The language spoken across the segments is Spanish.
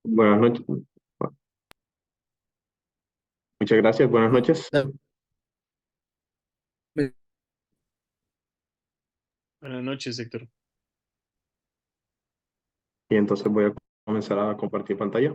Buenas noches. Muchas gracias. Buenas noches. Dame. Buenas noches, Héctor. Y entonces voy a comenzar a compartir pantalla.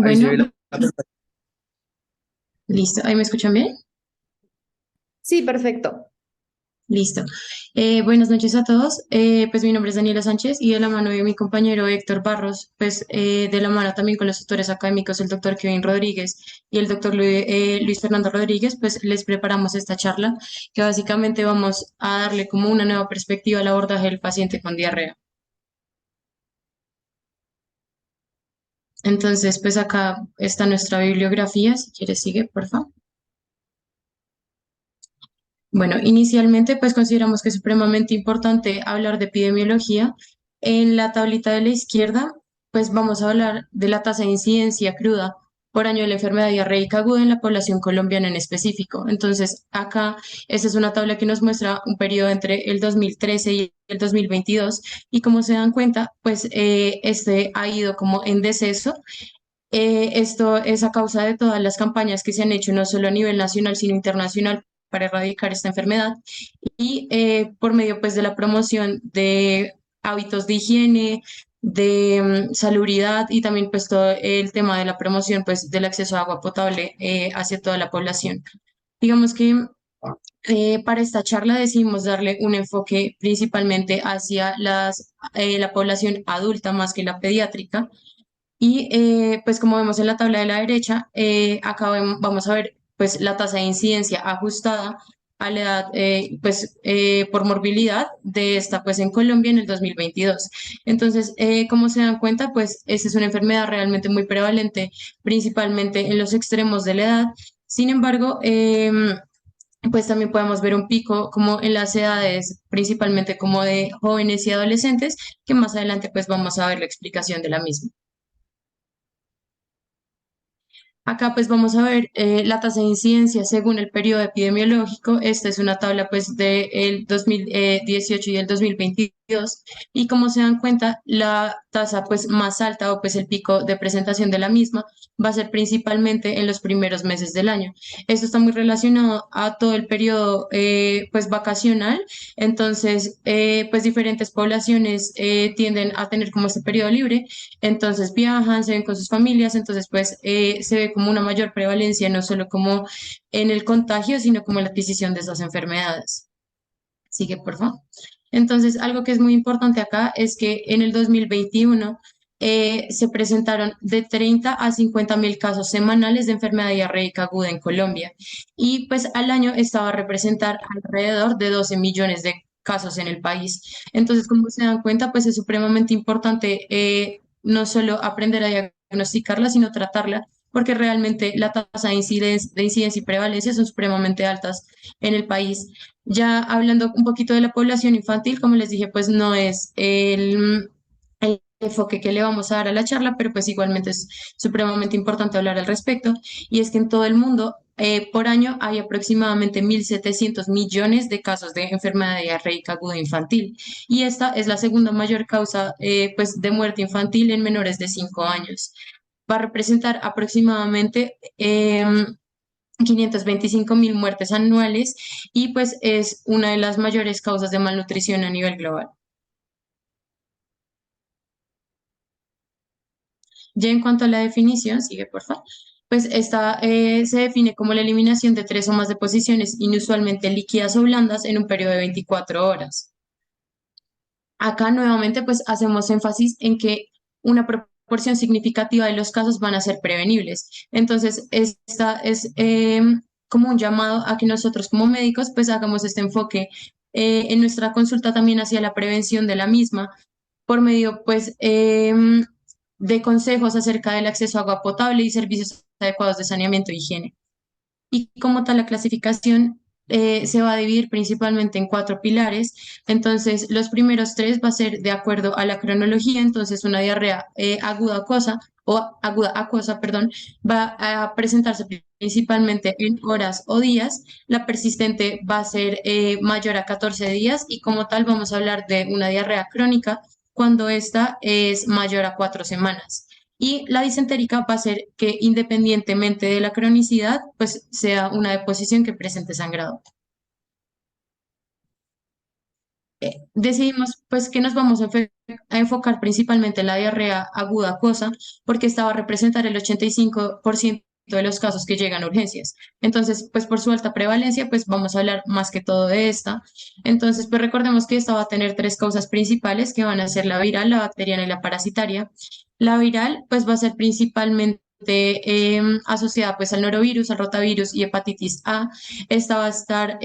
Ahí se Bueno, ve la pantalla. listo. ¿Ahí me escuchan bien? Sí, perfecto. Listo. Buenas noches a todos. Pues mi nombre es Daniela Sánchez y de la mano de mi compañero Héctor Barros, pues de la mano también con los tutores académicos, el doctor Kevin Rodríguez y el doctor Luis Fernando Rodríguez, pues les preparamos esta charla que básicamente vamos a darle como una nueva perspectiva al abordaje del paciente con diarrea. Entonces, pues acá está nuestra bibliografía. Si quieres, sigue, por favor. Bueno, inicialmente pues consideramos que es supremamente importante hablar de epidemiología. En la tablita de la izquierda pues vamos a hablar de la tasa de incidencia cruda por año de la enfermedad diarreica aguda en la población colombiana en específico. Entonces acá esta es una tabla que nos muestra un periodo entre el 2013 y el 2022 y como se dan cuenta pues este ha ido como en deceso. Esto es a causa de todas las campañas que se han hecho no solo a nivel nacional, sino internacional para erradicar esta enfermedad y por medio pues de la promoción de hábitos de higiene, de salubridad y también pues todo el tema de la promoción pues del acceso a agua potable hacia toda la población. Digamos que para esta charla decidimos darle un enfoque principalmente hacia la población adulta más que la pediátrica y pues como vemos en la tabla de la derecha, acá vamos a ver pues la tasa de incidencia ajustada a la edad pues por morbilidad de esta pues en Colombia en el 2022. Entonces, como se dan cuenta, pues esta es una enfermedad realmente muy prevalente, principalmente en los extremos de la edad. Sin embargo, pues también podemos ver un pico como en las edades, principalmente como de jóvenes y adolescentes, que más adelante pues vamos a ver la explicación de la misma. Acá pues vamos a ver la tasa de incidencia según el periodo epidemiológico. Esta es una tabla pues del 2018 y el 2022 y como se dan cuenta la tasa pues más alta o pues el pico de presentación de la misma va a ser principalmente en los primeros meses del año. Esto está muy relacionado a todo el periodo pues vacacional, entonces pues diferentes poblaciones tienden a tener como este periodo libre, entonces viajan, se ven con sus familias, entonces pues se ve como una mayor prevalencia, no solo como en el contagio, sino como en la adquisición de esas enfermedades. Sigue, por favor. Entonces, algo que es muy importante acá es que en el 2021 se presentaron de 30 a 50.000 casos semanales de enfermedad diarreica aguda en Colombia y pues al año estaba a representar alrededor de 12 millones de casos en el país. Entonces, como se dan cuenta, pues es supremamente importante no solo aprender a diagnosticarla, sino tratarla, porque realmente la tasa de incidencia y prevalencia son supremamente altas en el país. Ya hablando un poquito de la población infantil, como les dije, pues no es el enfoque que le vamos a dar a la charla, pero pues igualmente es supremamente importante hablar al respecto. Y es que en todo el mundo, por año, hay aproximadamente 1.700 millones de casos de enfermedad diarreica aguda infantil. Y esta es la segunda mayor causa, pues, de muerte infantil en menores de 5 años. Va a representar aproximadamente 525.000 muertes anuales y pues es una de las mayores causas de malnutrición a nivel global. Ya en cuanto a la definición, sigue por favor, pues esta se define como la eliminación de tres o más deposiciones inusualmente líquidas o blandas en un periodo de 24 horas. Acá nuevamente pues hacemos énfasis en que una proporción significativa de los casos van a ser prevenibles. Entonces, esta es como un llamado a que nosotros como médicos pues hagamos este enfoque en nuestra consulta también hacia la prevención de la misma por medio pues de consejos acerca del acceso a agua potable y servicios adecuados de saneamiento e higiene. Y como tal, la clasificación se va a dividir principalmente en cuatro pilares. Entonces, los primeros tres va a ser de acuerdo a la cronología. Entonces, una diarrea aguda acuosa o aguda acuosa, perdón, va a presentarse principalmente en horas o días. La persistente va a ser mayor a 14 días y como tal vamos a hablar de una diarrea crónica cuando esta es mayor a 4 semanas. Y la disentérica va a ser que independientemente de la cronicidad, pues sea una deposición que presente sangrado. Decidimos pues que nos vamos a enfocar principalmente en la diarrea aguda acuosa porque esta va a representar el 85% de los casos que llegan a urgencias. Entonces, pues por su alta prevalencia, pues vamos a hablar más que todo de esta. Entonces, pues recordemos que esta va a tener tres causas principales que van a ser la viral, la bacteriana y la parasitaria. La viral, pues va a ser principalmente asociada pues al norovirus, al rotavirus y hepatitis A. Esta va a estar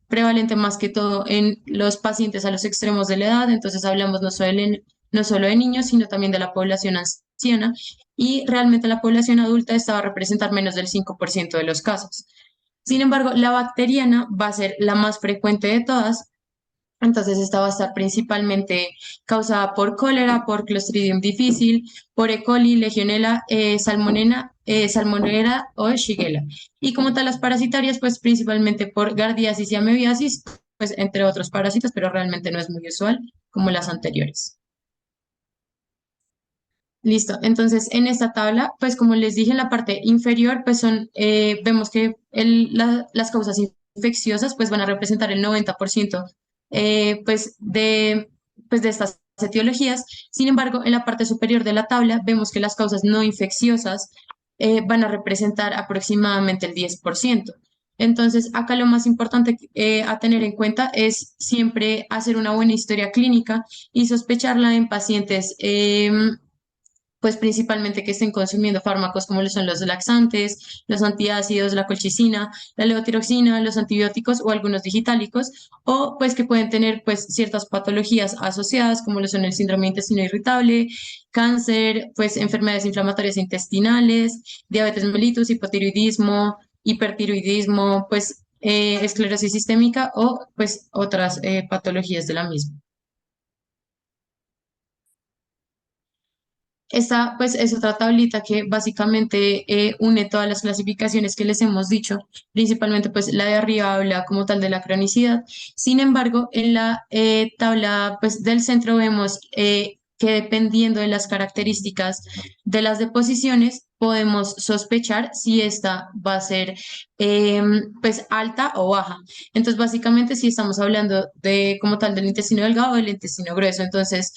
prevalente más que todo en los pacientes a los extremos de la edad, entonces hablamos no solo de niños, sino también de la población anciana y realmente la población adulta esta va a representar menos del 5% de los casos. Sin embargo, la bacteriana va a ser la más frecuente de todas, entonces, esta va a estar principalmente causada por cólera, por Clostridium difficile, por E. coli, Legionella, Salmonella o Shigella. Y como tal, las parasitarias, pues principalmente por Gardiasis y Amebiasis, pues entre otros parásitos, pero realmente no es muy usual como las anteriores. Listo, entonces en esta tabla, pues como les dije en la parte inferior, pues vemos que las causas infecciosas pues van a representar el 90% pues de estas etiologías. Sin embargo, en la parte superior de la tabla vemos que las causas no infecciosas van a representar aproximadamente el 10%. Entonces, acá lo más importante a tener en cuenta es siempre hacer una buena historia clínica y sospecharla en pacientes pues principalmente que estén consumiendo fármacos como lo son los laxantes, los antiácidos, la colchicina, la levotiroxina, los antibióticos o algunos digitálicos, o pues que pueden tener pues ciertas patologías asociadas como lo son el síndrome de intestino irritable, cáncer, pues enfermedades inflamatorias intestinales, diabetes mellitus, hipotiroidismo, hipertiroidismo, pues esclerosis sistémica o pues otras patologías de la misma. Esta, pues, es otra tablita que básicamente une todas las clasificaciones que les hemos dicho, principalmente, pues, la de arriba habla como tal de la cronicidad. Sin embargo, en la tabla, pues, del centro vemos que dependiendo de las características de las deposiciones, podemos sospechar si esta va a ser, pues, alta o baja. Entonces, básicamente, si estamos hablando de, como tal, del intestino delgado o del intestino grueso, entonces,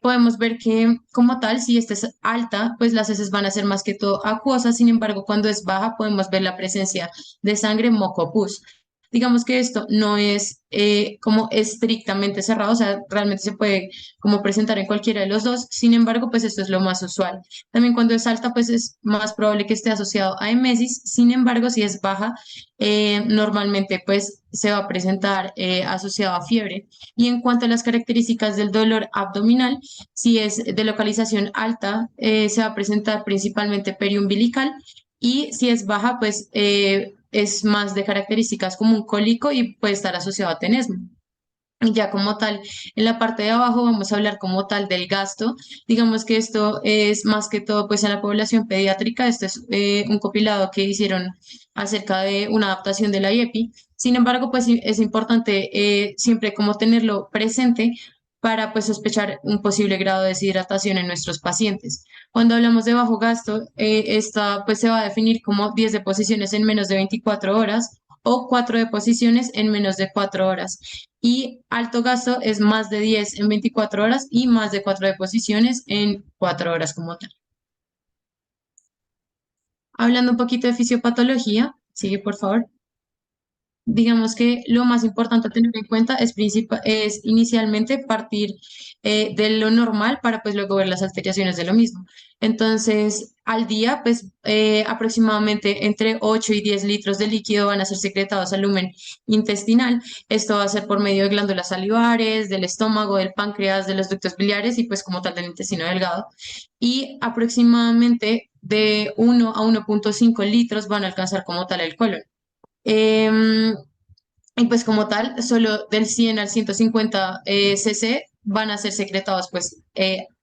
podemos ver que como tal, si esta es alta, pues las heces van a ser más que todo acuosas, sin embargo, cuando es baja podemos ver la presencia de sangre moco-pus. Digamos que esto no es como estrictamente cerrado, o sea, realmente se puede como presentar en cualquiera de los dos, sin embargo, pues esto es lo más usual. También cuando es alta, pues es más probable que esté asociado a emesis, sin embargo, si es baja, normalmente pues se va a presentar asociado a fiebre. Y en cuanto a las características del dolor abdominal, si es de localización alta, se va a presentar principalmente periumbilical y si es baja, pues es más de características como un cólico y puede estar asociado a tenesmo. Y ya como tal, en la parte de abajo vamos a hablar como tal del gasto. Digamos que esto es más que todo pues en la población pediátrica. Este es un compilado que hicieron acerca de una adaptación de la IEPI. Sin embargo, pues sí, es importante siempre como tenerlo presente para pues sospechar un posible grado de deshidratación en nuestros pacientes. Cuando hablamos de bajo gasto, esta pues se va a definir como 10 deposiciones en menos de 24 horas o 4 deposiciones en menos de 4 horas. Y alto gasto es más de 10 en 24 horas y más de 4 deposiciones en 4 horas como tal. Hablando un poquito de fisiopatología, sigue por favor. Digamos que lo más importante a tener en cuenta es inicialmente partir de lo normal para pues luego ver las alteraciones de lo mismo. Entonces, al día, pues aproximadamente entre 8 y 10 litros de líquido van a ser secretados al lumen intestinal. Esto va a ser por medio de glándulas salivares, del estómago, del páncreas, de los ductos biliares y pues como tal del intestino delgado. Y aproximadamente de 1 a 1,5 litros van a alcanzar como tal el colon. Em, y pues como tal, solo del 100 al 150 cc van a ser secretados pues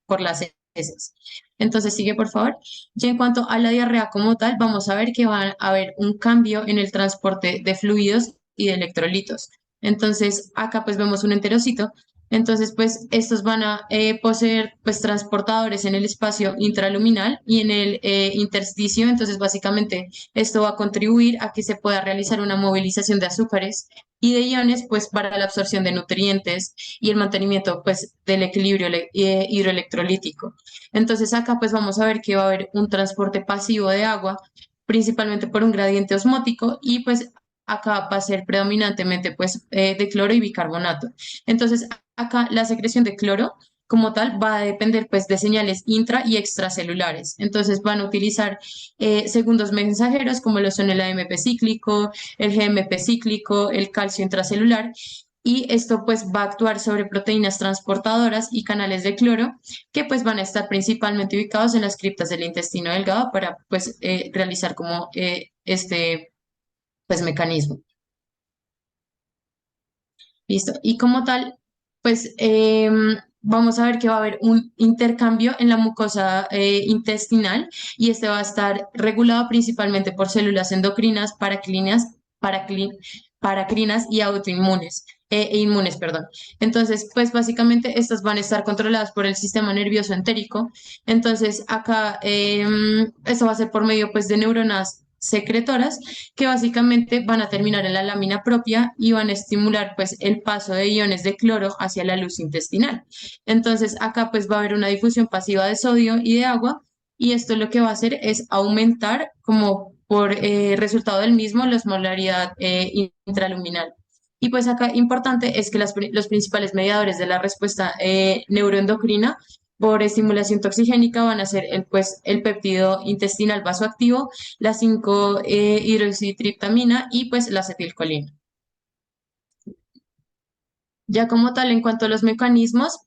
por las heces. Entonces sigue por favor. Y en cuanto a la diarrea como tal, vamos a ver que va a haber un cambio en el transporte de fluidos y de electrolitos. Entonces acá pues vemos un enterocito. Entonces pues estos van a poseer pues transportadores en el espacio intraluminal y en el intersticio. Entonces básicamente esto va a contribuir a que se pueda realizar una movilización de azúcares y de iones pues para la absorción de nutrientes y el mantenimiento pues del equilibrio hidroelectrolítico. Entonces acá pues vamos a ver que va a haber un transporte pasivo de agua, principalmente por un gradiente osmótico y pues acá va a ser predominantemente pues de cloro y bicarbonato. Entonces acá la secreción de cloro como tal va a depender pues de señales intra y extracelulares. Entonces van a utilizar segundos mensajeros como lo son el AMP cíclico, el GMP cíclico, el calcio intracelular, y esto pues va a actuar sobre proteínas transportadoras y canales de cloro que pues van a estar principalmente ubicados en las criptas del intestino delgado para pues realizar como este pues mecanismo. Listo. Y como tal, pues vamos a ver que va a haber un intercambio en la mucosa intestinal y este va a estar regulado principalmente por células endocrinas, paracrinas y autoinmunes. E inmunes, perdón. Entonces, pues básicamente estas van a estar controladas por el sistema nervioso entérico. Entonces, acá esto va a ser por medio pues de neuronas secretoras que básicamente van a terminar en la lámina propia y van a estimular pues el paso de iones de cloro hacia la luz intestinal. Entonces acá pues va a haber una difusión pasiva de sodio y de agua y esto lo que va a hacer es aumentar como por resultado del mismo la osmolaridad intraluminal. Y pues acá importante es que los principales mediadores de la respuesta neuroendocrina por estimulación toxigénica van a ser pues, el péptido intestinal vasoactivo, la 5-hidroxitriptamina y pues la acetilcolina. Ya como tal, en cuanto a los mecanismos,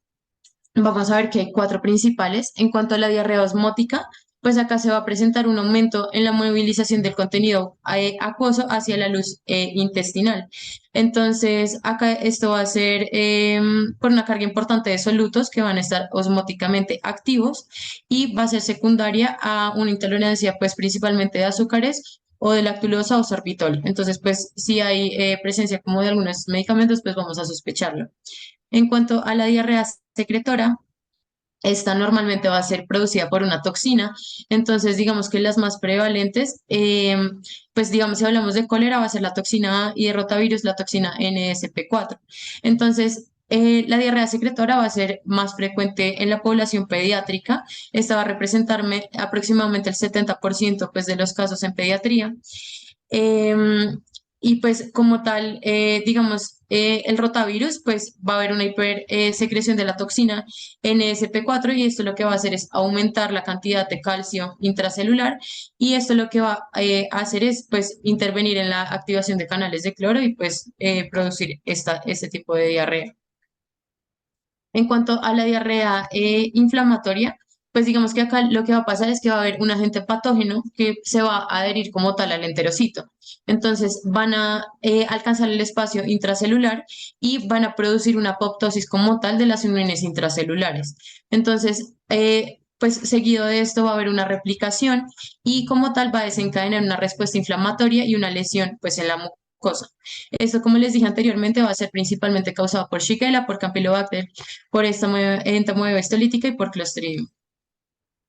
vamos a ver que hay cuatro principales. En cuanto a la diarrea osmótica, pues acá se va a presentar un aumento en la movilización del contenido acuoso hacia la luz intestinal. Entonces, acá esto va a ser por una carga importante de solutos que van a estar osmóticamente activos y va a ser secundaria a una intolerancia, pues principalmente de azúcares o de lactulosa o sorbitol. Entonces, pues si hay presencia como de algunos medicamentos, pues vamos a sospecharlo. En cuanto a la diarrea secretora, esta normalmente va a ser producida por una toxina, entonces digamos que las más prevalentes, pues digamos si hablamos de cólera va a ser la toxina A y de rotavirus la toxina NSP4. Entonces, la diarrea secretora va a ser más frecuente en la población pediátrica, esta va a representarme aproximadamente el 70% pues, de los casos en pediatría. Y pues como tal, digamos, el rotavirus, pues va a haber una hipersecreción de la toxina NSP4 y esto lo que va a hacer es aumentar la cantidad de calcio intracelular y esto lo que va a hacer es pues intervenir en la activación de canales de cloro y pues producir este tipo de diarrea. En cuanto a la diarrea inflamatoria, pues digamos que acá lo que va a pasar es que va a haber un agente patógeno que se va a adherir como tal al enterocito. Entonces van a alcanzar el espacio intracelular y van a producir una apoptosis como tal de las uniones intracelulares. Entonces, pues seguido de esto va a haber una replicación y como tal va a desencadenar una respuesta inflamatoria y una lesión pues en la mucosa. Esto, como les dije anteriormente, va a ser principalmente causado por Shigella, por Campylobacter, por esta entamoeba histolítica y por Clostridium.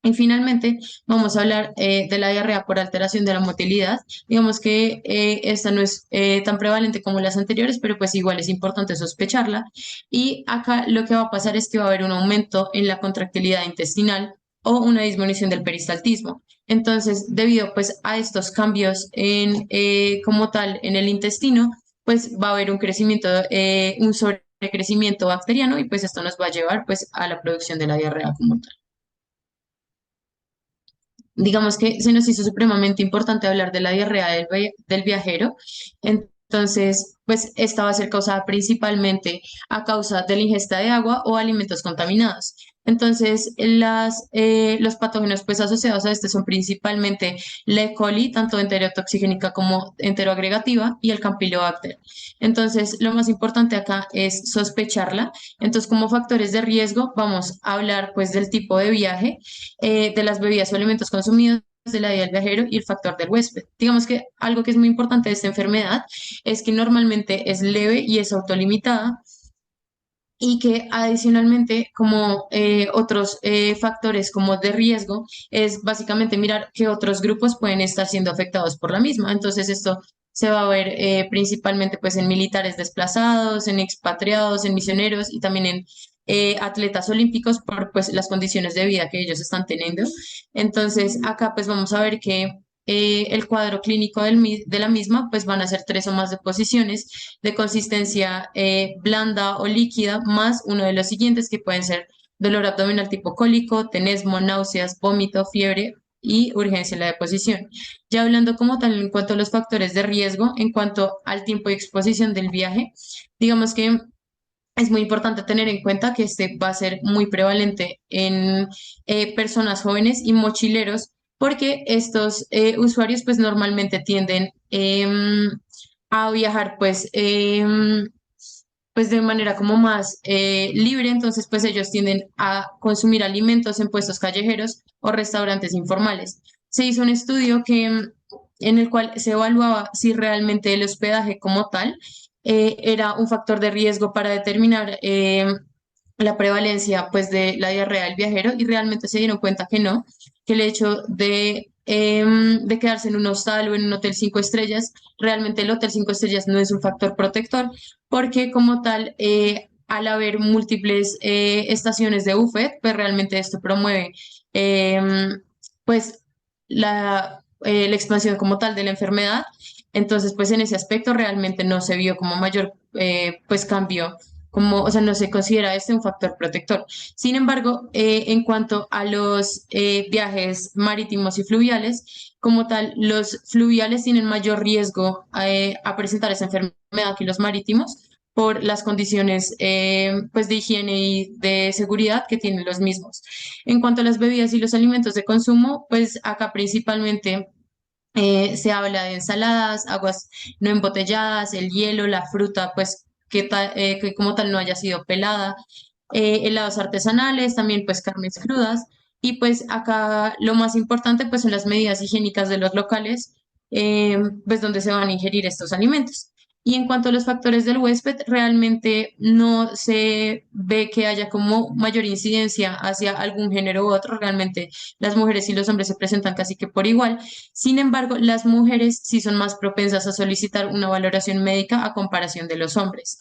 Y finalmente vamos a hablar de la diarrea por alteración de la motilidad. Digamos que esta no es tan prevalente como las anteriores, pero pues igual es importante sospecharla. Y acá lo que va a pasar es que va a haber un aumento en la contractilidad intestinal o una disminución del peristaltismo. Entonces, debido pues a estos cambios en, como tal en el intestino, pues va a haber un crecimiento, un sobrecrecimiento bacteriano y pues esto nos va a llevar pues a la producción de la diarrea como tal. Digamos que se nos hizo supremamente importante hablar de la diarrea del viajero. Entonces, pues esta va a ser causada principalmente a causa de la ingesta de agua o alimentos contaminados. Entonces, los patógenos pues, asociados a este son principalmente la E. coli, tanto enterotoxigénica como enteroagregativa, y el Campylobacter. Entonces, lo más importante acá es sospecharla. Entonces, como factores de riesgo, vamos a hablar pues del tipo de viaje, de las bebidas o alimentos consumidos, de la vida del viajero y el factor del huésped. Digamos que algo que es muy importante de esta enfermedad es que normalmente es leve y es autolimitada y que adicionalmente como otros factores como de riesgo es básicamente mirar qué otros grupos pueden estar siendo afectados por la misma. Entonces esto se va a ver principalmente pues en militares desplazados, en expatriados, en misioneros y también en atletas olímpicos por pues las condiciones de vida que ellos están teniendo. Entonces acá pues vamos a ver que el cuadro clínico de la misma, pues van a ser tres o más deposiciones de consistencia blanda o líquida, más uno de los siguientes que pueden ser dolor abdominal tipo cólico, tenesmo, náuseas, vómito, fiebre y urgencia en la deposición. Ya hablando como tal en cuanto a los factores de riesgo, en cuanto al tiempo de exposición del viaje, digamos que es muy importante tener en cuenta que este va a ser muy prevalente en personas jóvenes y mochileros, porque estos usuarios pues normalmente tienden a viajar pues de manera como más libre, entonces pues ellos tienden a consumir alimentos en puestos callejeros o restaurantes informales. Se hizo un estudio en el cual se evaluaba si realmente el hospedaje como tal era un factor de riesgo para determinar la prevalencia pues de la diarrea del viajero y realmente se dieron cuenta que no, que el hecho de quedarse en un hostal o en un hotel 5 estrellas, realmente el hotel 5 estrellas no es un factor protector porque como tal, al haber múltiples estaciones de buffet, pues realmente esto promueve pues la expansión como tal de la enfermedad. Entonces, pues en ese aspecto realmente no se vio como mayor pues cambio, como, o sea, no se considera este un factor protector. Sin embargo, en cuanto a los viajes marítimos y fluviales, como tal, los fluviales tienen mayor riesgo a presentar esa enfermedad que los marítimos por las condiciones pues de higiene y de seguridad que tienen los mismos. En cuanto a las bebidas y los alimentos de consumo, pues acá principalmente se habla de ensaladas, aguas no embotelladas, el hielo, la fruta, pues que como tal no haya sido pelada, helados artesanales, también pues carnes crudas. Y pues acá lo más importante pues son las medidas higiénicas de los locales, pues donde se van a ingerir estos alimentos. Y en cuanto a los factores del huésped, realmente no se ve que haya como mayor incidencia hacia algún género u otro. Realmente las mujeres y los hombres se presentan casi que por igual. Sin embargo, las mujeres sí son más propensas a solicitar una valoración médica a comparación de los hombres.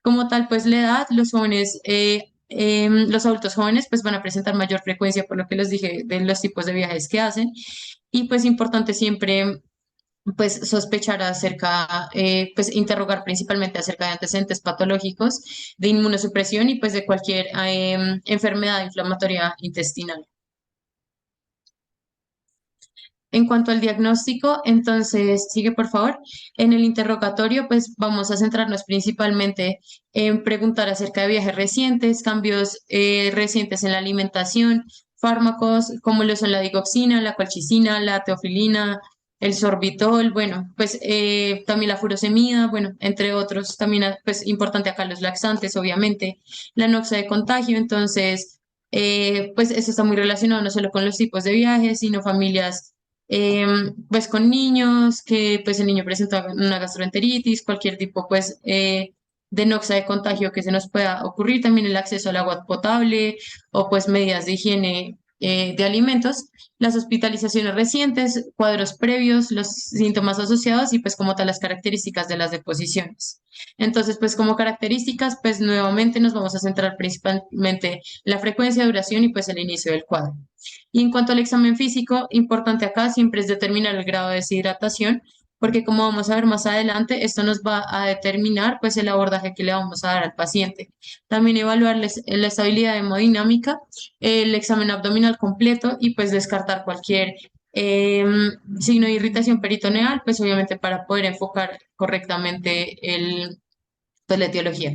Como tal, pues la edad, los jóvenes, los adultos jóvenes, pues van a presentar mayor frecuencia, por lo que les dije, de los tipos de viajes que hacen. Y pues importante siempre, pues sospechar acerca, pues interrogar principalmente acerca de antecedentes patológicos, de inmunosupresión y pues de cualquier enfermedad inflamatoria intestinal. En cuanto al diagnóstico, entonces, sigue por favor. En el interrogatorio, pues vamos a centrarnos principalmente en preguntar acerca de viajes recientes, cambios recientes en la alimentación, fármacos como lo son la digoxina, la colchicina, la teofilina, el sorbitol, bueno, pues también la furosemida, bueno, entre otros. También, pues, importante acá los laxantes, obviamente, la noxa de contagio. Entonces, pues eso está muy relacionado no solo con los tipos de viajes, sino familias pues con niños, que pues el niño presenta una gastroenteritis, cualquier tipo pues de noxa de contagio que se nos pueda ocurrir, también el acceso al agua potable o pues medidas de higiene de alimentos, las hospitalizaciones recientes, cuadros previos, los síntomas asociados y pues como tal las características de las deposiciones. Entonces pues como características pues nuevamente nos vamos a centrar principalmente en la frecuencia, duración y pues el inicio del cuadro. Y en cuanto al examen físico, importante acá siempre es determinar el grado de deshidratación, porque como vamos a ver más adelante, esto nos va a determinar pues el abordaje que le vamos a dar al paciente. También evaluar la estabilidad hemodinámica, el examen abdominal completo y pues descartar cualquier signo de irritación peritoneal, pues obviamente para poder enfocar correctamente pues, la etiología.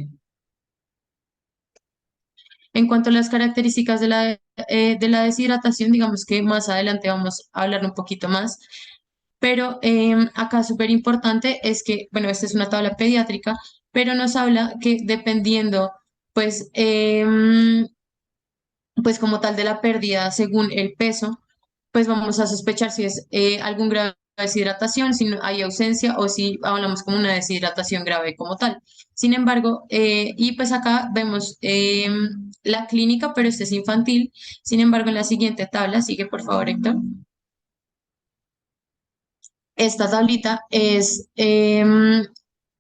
En cuanto a las características de la deshidratación, digamos que más adelante vamos a hablar un poquito más, pero acá súper importante es que, bueno, esta es una tabla pediátrica, pero nos habla que dependiendo, pues, pues como tal de la pérdida según el peso, pues vamos a sospechar si es algún grado de deshidratación, si hay ausencia o si hablamos como una deshidratación grave como tal. Sin embargo, y pues acá vemos la clínica, pero este es infantil. Sin embargo, en la siguiente tabla, sigue por favor, Héctor. Esta tablita es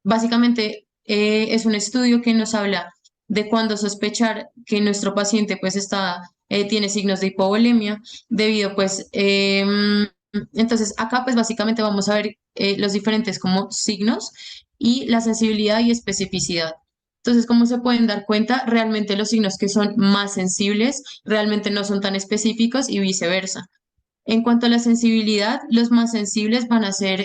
básicamente es un estudio que nos habla de cuándo sospechar que nuestro paciente pues tiene signos de hipovolemia debido pues entonces acá pues básicamente vamos a ver los diferentes como signos y la sensibilidad y especificidad. Entonces, como se pueden dar cuenta, realmente los signos que son más sensibles realmente no son tan específicos y viceversa. En cuanto a la sensibilidad, los más sensibles van a ser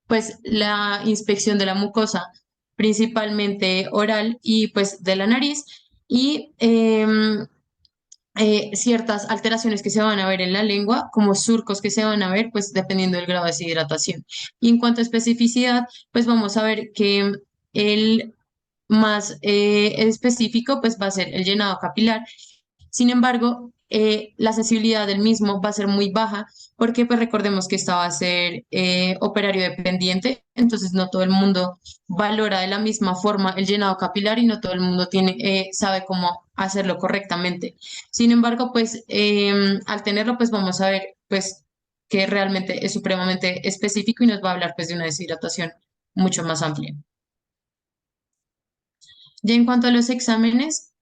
pues la inspección de la mucosa, principalmente oral y pues de la nariz, y ciertas alteraciones que se van a ver en la lengua, como surcos que se van a ver, pues dependiendo del grado de deshidratación. Y en cuanto a especificidad, pues vamos a ver que el más específico pues va a ser el llenado capilar. Sin embargo, la sensibilidad del mismo va a ser muy baja porque pues recordemos que esta va a ser operario dependiente, entonces no todo el mundo valora de la misma forma el llenado capilar y no todo el mundo sabe cómo hacerlo correctamente. Sin embargo, pues al tenerlo pues vamos a ver pues que realmente es supremamente específico y nos va a hablar pues de una deshidratación mucho más amplia. Ya en cuanto a los exámenes,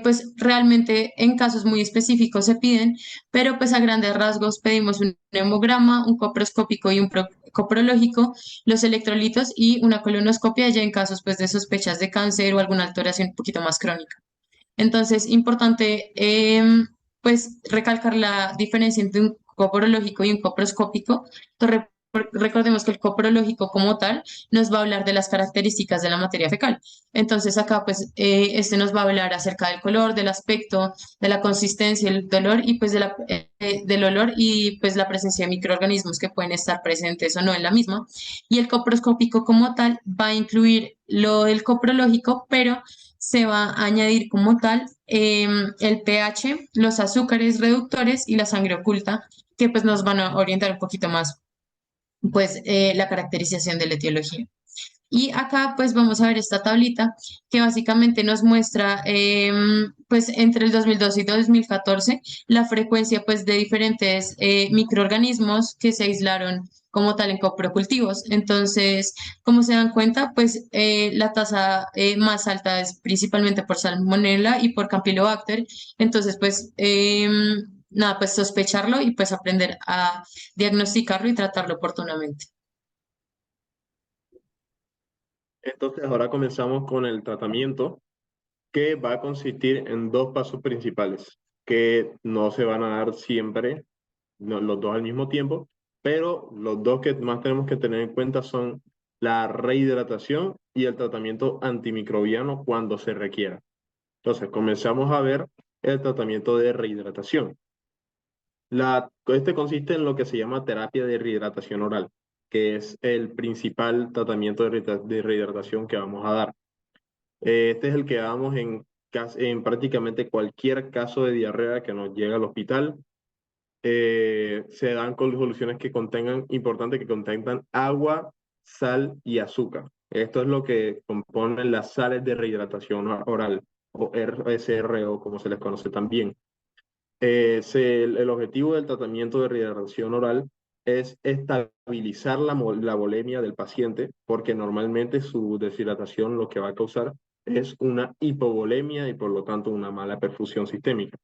pues realmente en casos muy específicos se piden, pero pues a grandes rasgos pedimos un hemograma, un coproscópico y un coprológico, los electrolitos y una colonoscopia ya en casos pues de sospechas de cáncer o alguna alteración un poquito más crónica. Entonces, importante pues recalcar la diferencia entre un coprológico y un coproscópico. Entonces, recordemos que el coprológico como tal nos va a hablar de las características de la materia fecal. Entonces, acá pues este nos va a hablar acerca del color, del aspecto, de la consistencia, el dolor y pues del olor y pues la presencia de microorganismos que pueden estar presentes o no en la misma. Y el coproscópico como tal va a incluir lo del coprológico, pero se va a añadir como tal el pH, los azúcares reductores y la sangre oculta, que pues nos van a orientar un poquito más pues la caracterización de la etiología. Y acá pues vamos a ver esta tablita que básicamente nos muestra pues entre el 2012 y 2014 la frecuencia pues de diferentes microorganismos que se aislaron como tal en coprocultivos. Entonces, como se dan cuenta, pues la tasa más alta es principalmente por Salmonella y por Campylobacter. Entonces, pues nada, pues sospecharlo y pues aprender a diagnosticarlo y tratarlo oportunamente. Entonces, ahora comenzamos con el tratamiento, que va a consistir en dos pasos principales, que no se van a dar siempre los dos al mismo tiempo, pero los dos que más tenemos que tener en cuenta son la rehidratación y el tratamiento antimicrobiano cuando se requiera. Entonces, comenzamos a ver el tratamiento de rehidratación. Este consiste en lo que se llama terapia de rehidratación oral, que es el principal tratamiento de rehidratación que vamos a dar. Este es el que damos en prácticamente cualquier caso de diarrea que nos llega al hospital. Se dan con soluciones que contengan, importante, que contengan agua, sal y azúcar. Esto es lo que componen las sales de rehidratación oral, o RSRO, como se les conoce también. El objetivo del tratamiento de rehidratación oral es estabilizar la volemia del paciente, porque normalmente su deshidratación lo que va a causar es una hipovolemia y por lo tanto una mala perfusión sistémica.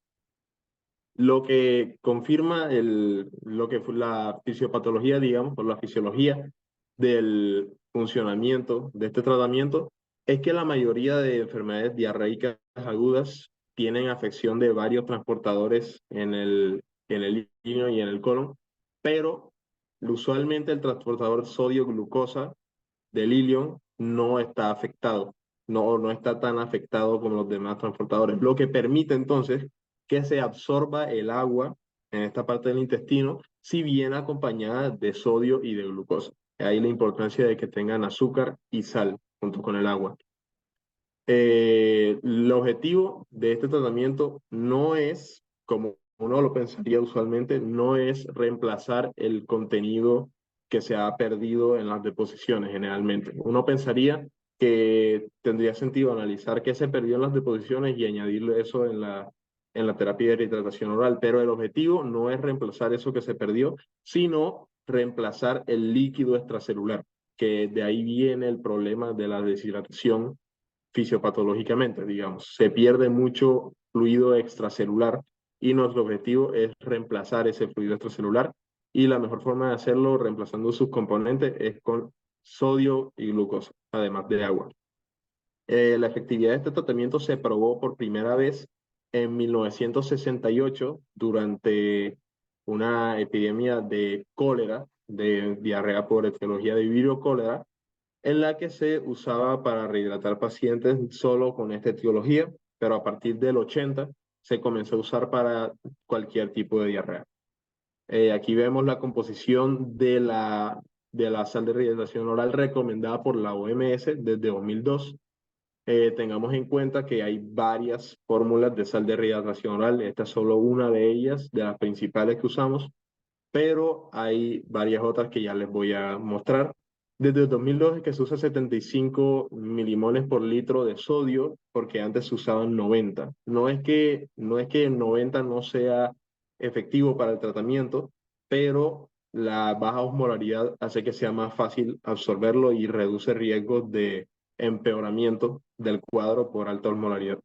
Lo que confirma lo que fue la fisiopatología, digamos, por la fisiología del funcionamiento de este tratamiento, es que la mayoría de enfermedades diarreicas agudas tienen afección de varios transportadores en el ileum y en el colon, pero usualmente el transportador sodio-glucosa del ileum no está afectado. no está tan afectado como los demás transportadores, lo que permite entonces que se absorba el agua en esta parte del intestino, si viene acompañada de sodio y de glucosa. Ahí la importancia de que tengan azúcar y sal junto con el agua. El objetivo de este tratamiento no es, como uno lo pensaría usualmente, no es reemplazar el contenido que se ha perdido en las deposiciones generalmente. Uno pensaría que tendría sentido analizar qué se perdió en las deposiciones y añadirle eso en la terapia de rehidratación oral, pero el objetivo no es reemplazar eso que se perdió, sino reemplazar el líquido extracelular, que de ahí viene el problema de la deshidratación fisiopatológicamente, digamos. Se pierde mucho fluido extracelular y nuestro objetivo es reemplazar ese fluido extracelular, y la mejor forma de hacerlo reemplazando sus componentes es con sodio y glucosa, además de agua. La efectividad de este tratamiento se probó por primera vez en 1968 durante una epidemia de cólera, de diarrea por etiología de virio cólera, en la que se usaba para rehidratar pacientes solo con esta etiología, pero a partir del 80 se comenzó a usar para cualquier tipo de diarrea. Aquí vemos la composición de la sal de rehidratación oral recomendada por la OMS desde 2002. Tengamos en cuenta que hay varias fórmulas de sal de rehidratación oral. Esta es solo una de ellas, de las principales que usamos, pero hay varias otras que ya les voy a mostrar. Desde el 2002 es que se usa 75 milimoles por litro de sodio, porque antes se usaban 90. No es que el 90 no sea efectivo para el tratamiento, pero la baja osmolaridad hace que sea más fácil absorberlo y reduce riesgos de empeoramiento del cuadro por alta osmolaridad.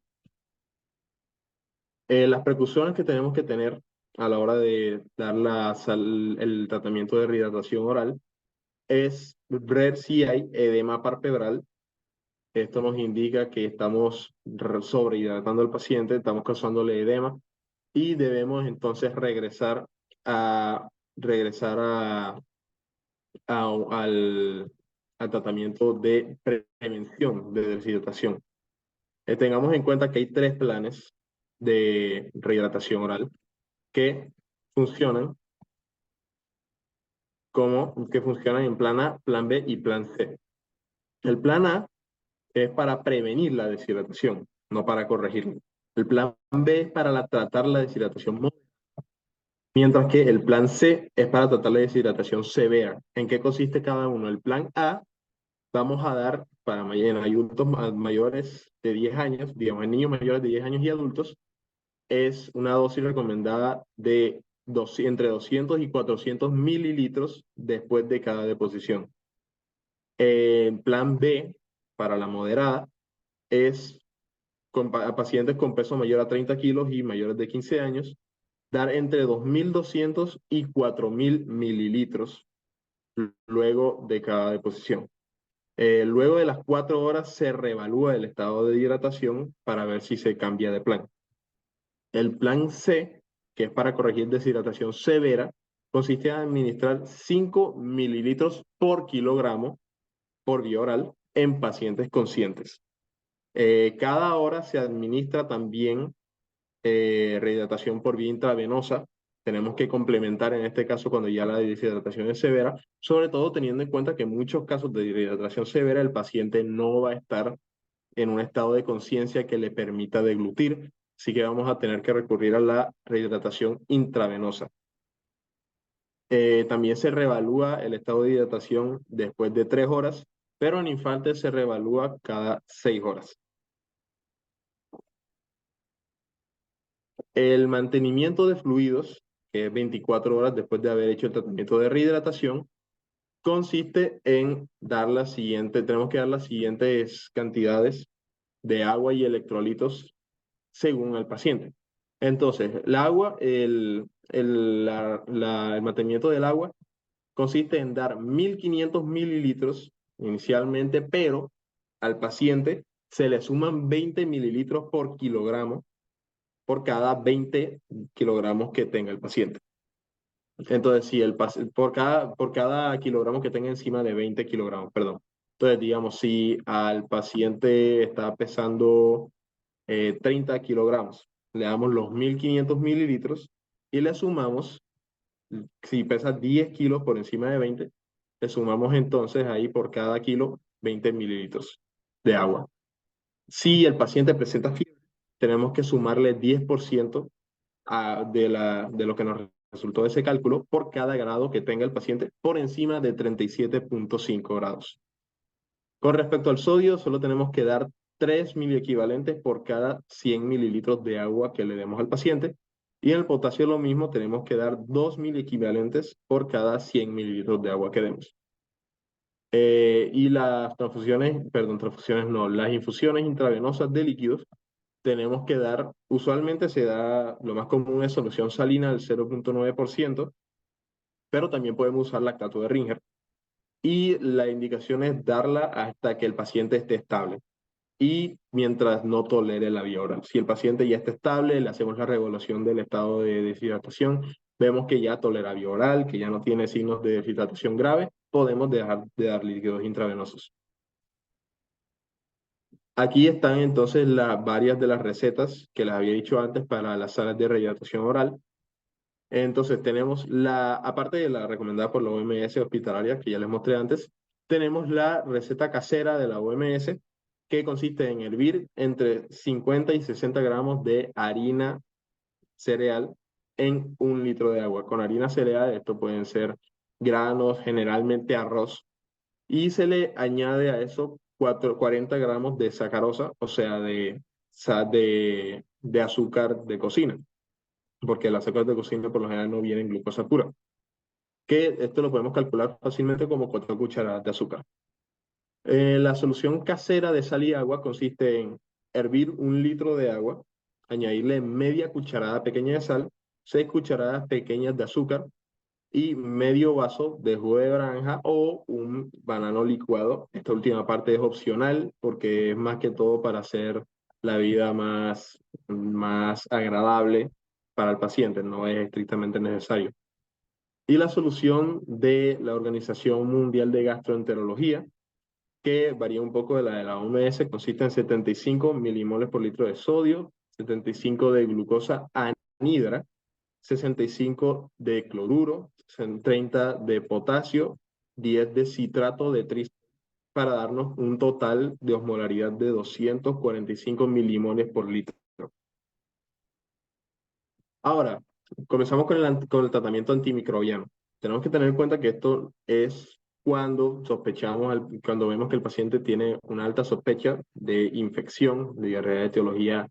Las precauciones que tenemos que tener a la hora de dar el tratamiento de rehidratación oral es ver si hay edema palpebral. Esto nos indica que estamos sobrehidratando al paciente, estamos causándole edema, y debemos entonces a, regresar al tratamiento de prevención de deshidratación. Tengamos en cuenta que hay 3 planes de rehidratación oral que funcionan que funcionan en plan A, plan B y plan C. El plan A es para prevenir la deshidratación, no para corregirla. El plan B es para tratar la deshidratación moderada, mientras que el plan C es para tratar la deshidratación severa. ¿En qué consiste cada uno? El plan A vamos a dar para en adultos mayores de 10 años, digamos, en niños mayores de 10 años y adultos, es una dosis recomendada de entre 200 y 400 mililitros después de cada deposición. El plan B, para la moderada, es a pacientes con peso mayor a 30 kilos y mayores de 15 años, dar entre 2.200 y 4.000 mililitros luego de cada deposición. Luego de las 4 horas se reevalúa el estado de hidratación para ver si se cambia de plan. El plan C, que es para corregir deshidratación severa, consiste en administrar 5 mililitros por kilogramo por vía oral en pacientes conscientes. Cada hora se administra también rehidratación por vía intravenosa. Tenemos que complementar en este caso cuando ya la deshidratación es severa, sobre todo teniendo en cuenta que en muchos casos de deshidratación severa el paciente no va a estar en un estado de conciencia que le permita deglutir, así que vamos a tener que recurrir a la rehidratación intravenosa. También se reevalúa el estado de hidratación después de 3 horas, pero en infantes se reevalúa cada 6 horas. El mantenimiento de fluidos, que es 24 horas después de haber hecho el tratamiento de rehidratación, consiste en tenemos que dar las siguientes cantidades de agua y electrolitos según el paciente. Entonces, el mantenimiento del agua consiste en dar 1.500 mililitros inicialmente, pero al paciente se le suman 20 mililitros por kilogramo por cada 20 kilogramos que tenga el paciente. Entonces, si por cada kilogramo que tenga encima de 20 kilogramos, perdón. Entonces, digamos, si al paciente está pesando 30 kilogramos, le damos los 1500 mililitros y le sumamos, si pesa 10 kilos por encima de 20, le sumamos entonces ahí por cada kilo 20 mililitros de agua. Si el paciente presenta fiebre, tenemos que sumarle 10% de lo que nos resultó de ese cálculo por cada grado que tenga el paciente por encima de 37,5 grados. Con respecto al sodio, solo tenemos que dar 3 miliequivalentes por cada 100 mililitros de agua que le demos al paciente. Y en el potasio lo mismo, tenemos que dar 2 miliequivalentes por cada 100 mililitros de agua que demos. Y las transfusiones no, las infusiones intravenosas de líquidos, tenemos que dar, usualmente se da, lo más común es solución salina del 0,9%, pero también podemos usar lactato de Ringer. Y la indicación es darla hasta que el paciente esté estable y mientras no tolere la vía oral. Si el paciente ya está estable, le hacemos la reevaluación del estado de deshidratación, vemos que ya tolera vía oral, que ya no tiene signos de deshidratación grave, podemos dejar de dar líquidos intravenosos. Aquí están entonces varias de las recetas que les había dicho antes para las salas de rehidratación oral. Entonces tenemos aparte de la recomendada por la OMS hospitalaria, que ya les mostré antes, tenemos la receta casera de la OMS, que consiste en hervir entre 50 y 60 gramos de harina cereal en 1 litro de agua. Con harina cereal, esto pueden ser granos, generalmente arroz, y se le añade a eso 40 gramos de sacarosa, o sea, de azúcar de cocina, porque el azúcar de cocina por lo general no viene en glucosa pura, que esto lo podemos calcular fácilmente como 4 cucharadas de azúcar. La solución casera de sal y agua consiste en hervir 1 litro de agua, añadirle media cucharada pequeña de sal, 6 cucharadas pequeñas de azúcar y medio vaso de jugo de naranja o un banano licuado. Esta última parte es opcional porque es más que todo para hacer la vida más agradable para el paciente, no es estrictamente necesario. Y la solución de la Organización Mundial de Gastroenterología, que varía un poco de la OMS, consiste en 75 milimoles por litro de sodio, 75 de glucosa anhidra, 65 de cloruro, 30 de potasio, 10 de citrato de trisol, para darnos un total de osmolaridad de 245 milimoles por litro. Ahora, comenzamos con el tratamiento antimicrobiano. Tenemos que tener en cuenta que esto es cuando cuando vemos que el paciente tiene una alta sospecha de infección, de diarrea de etiología,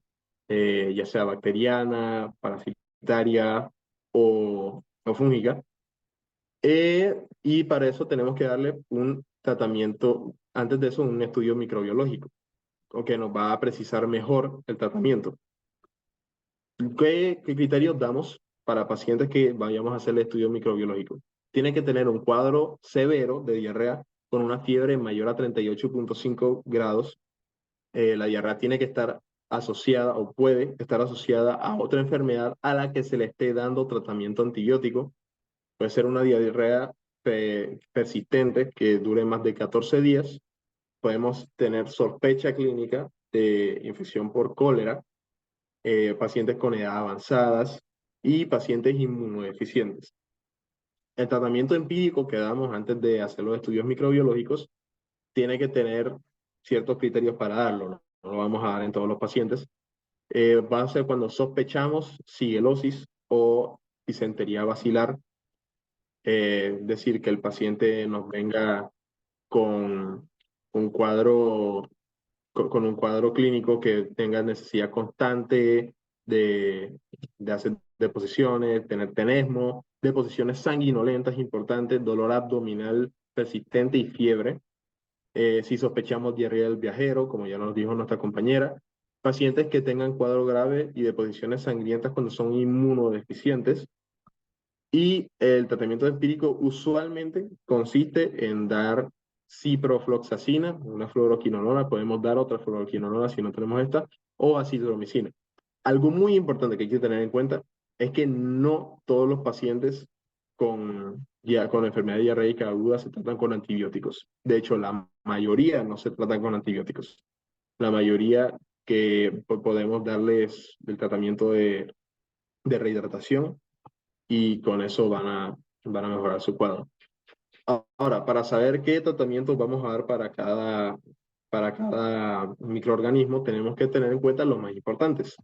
ya sea bacteriana, parasitaria o fúngica. Y para eso tenemos que darle un tratamiento, antes de eso, un estudio microbiológico, que nos va a precisar mejor el tratamiento. ¿Qué criterios damos para pacientes que vayamos a hacer el estudio microbiológico? Tiene que tener un cuadro severo de diarrea con una fiebre mayor a 38,5 grados. La diarrea tiene que estar asociada o puede estar asociada a otra enfermedad a la que se le esté dando tratamiento antibiótico. Puede ser una diarrea persistente que dure más de 14 días. Podemos tener sospecha clínica de infección por cólera, pacientes con edad avanzadas y pacientes inmunodeficientes. El tratamiento empírico que damos antes de hacer los estudios microbiológicos tiene que tener ciertos criterios para darlo, no lo vamos a dar en todos los pacientes. Va a ser cuando sospechamos sigelosis o disentería bacilar, decir que el paciente nos venga con un cuadro con un cuadro clínico que tenga necesidad constante de hacer deposiciones, tener tenesmo, deposiciones sanguinolentas importantes, dolor abdominal persistente y fiebre. Si sospechamos diarrea del viajero, como ya nos dijo nuestra compañera, pacientes que tengan cuadro grave y deposiciones sangrientas cuando son inmunodeficientes. Y el tratamiento empírico usualmente consiste en dar ciprofloxacina, una fluoroquinolona, podemos dar otra fluoroquinolona si no tenemos esta, o azithromicina. Algo muy importante que hay que tener en cuenta es que no todos los pacientes con ya con enfermedad diarreica aguda se tratan con antibióticos. De hecho, la mayoría no se tratan con antibióticos. La mayoría que podemos darles el tratamiento de rehidratación y con eso van a mejorar su cuadro. Ahora, para saber qué tratamientos vamos a dar para cada microorganismo, tenemos que tener en cuenta los más importantes.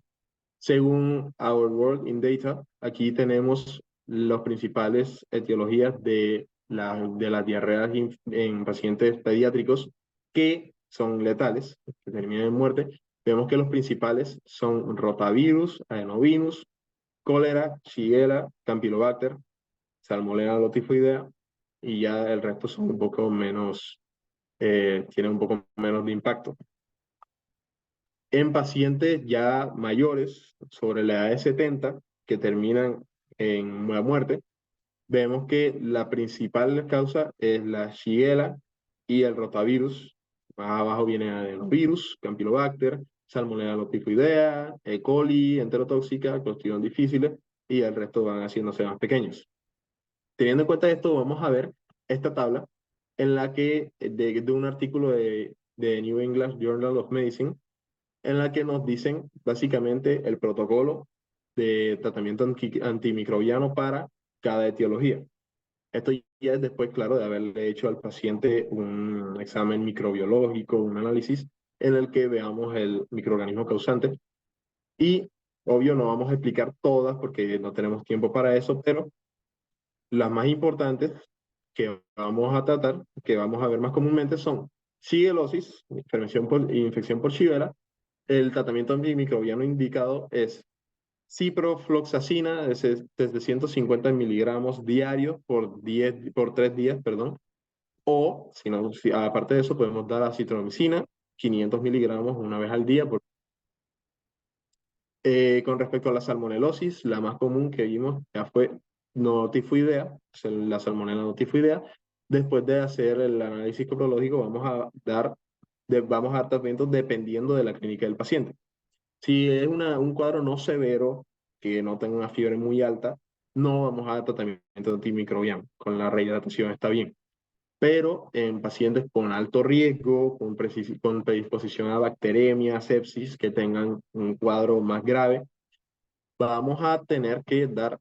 Según Our World in Data, aquí tenemos las principales etiologías de las diarreas en pacientes pediátricos que son letales, que terminan en muerte. Vemos que los principales son rotavirus, adenovirus, cólera, shigella, campylobacter, salmonella tifoidea, y ya el resto son un poco menos, tienen un poco menos de impacto. En pacientes ya mayores, sobre la edad de 70, que terminan en la muerte, vemos que la principal causa es la Shigella y el rotavirus. Más abajo viene adenovirus, Campylobacter, Salmonella tifoidea, E. coli, enterotóxica, Clostridium difficile, y el resto van haciéndose más pequeños. Teniendo en cuenta esto, vamos a ver esta tabla en la que, de un artículo de New England Journal of Medicine, en la que nos dicen básicamente el protocolo de tratamiento antimicrobiano para cada etiología. Esto ya es después, claro, de haberle hecho al paciente un examen microbiológico, un análisis en el que veamos el microorganismo causante. Y, obvio, no vamos a explicar todas porque no tenemos tiempo para eso, pero las más importantes que vamos a tratar, que vamos a ver más comúnmente, son shigellosis, infección por Shigella. El tratamiento antimicrobiano indicado es ciprofloxacina desde 150 miligramos diarios por 3 días, perdón. O, aparte de eso, podemos dar acitromicina, 500 miligramos una vez al día. Con respecto a la salmonelosis, la más común que vimos ya fue notifoidea, la salmonella notifoidea. Después de hacer el análisis coprológico, vamos a dar tratamientos dependiendo de la clínica del paciente. Si es un cuadro no severo, que no tenga una fiebre muy alta, no vamos a dar tratamiento antimicrobiano. Con la rehidratación está bien. Pero en pacientes con alto riesgo, con predisposición a bacteremia, sepsis, que tengan un cuadro más grave, vamos a tener que dar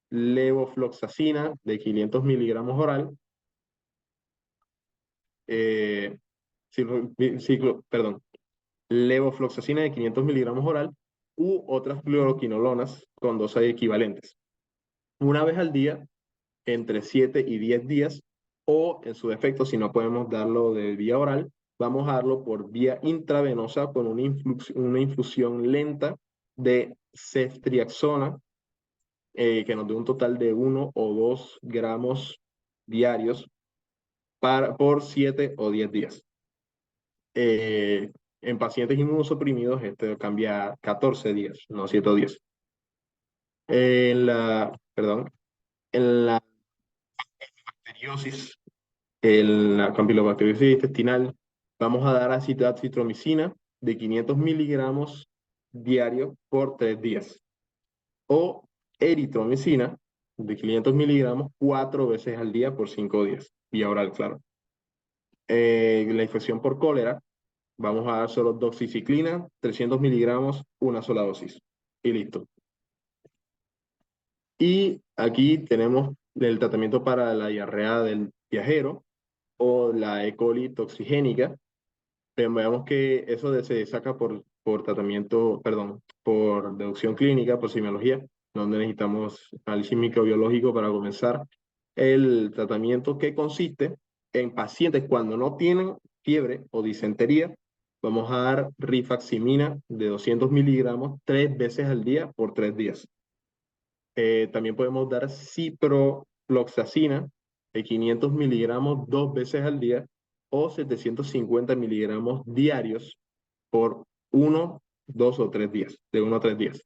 levofloxacina de 500 miligramos oral, eh, levofloxacina de 500 miligramos oral u otras fluoroquinolonas con dosis equivalentes. Una vez al día, entre 7 y 10 días, o en su defecto, si no podemos darlo de vía oral, vamos a darlo por vía intravenosa con una infusión lenta de ceftriaxona, que nos dé un total de 1 o 2 gramos diarios por 7 o 10 días. En pacientes inmunosuprimidos, esto cambia a 14 días, no 7 o 10. En la bacteriosis, en la campylobacteriosis intestinal, vamos a dar acitromicina de 500 miligramos diarios por 3 días. O eritromicina de 500 miligramos 4 veces al día por 5 días. Vía oral, claro. La infección por cólera, vamos a dar solo doxiciclina, 300 miligramos, una sola dosis. Y listo. Y aquí tenemos el tratamiento para la diarrea del viajero o la E. coli toxigénica. Veamos que eso se saca por tratamiento, perdón, por deducción clínica, por semiología, donde necesitamos análisis microbiológico para comenzar el tratamiento, que consiste en pacientes cuando no tienen fiebre o disentería. Vamos a dar rifaximina de 200 miligramos 3 veces al día por 3 días. También podemos dar ciprofloxacina de 500 miligramos 2 veces al día o 750 miligramos diarios por 1, 2 o 3 días, de 1 a 3 días.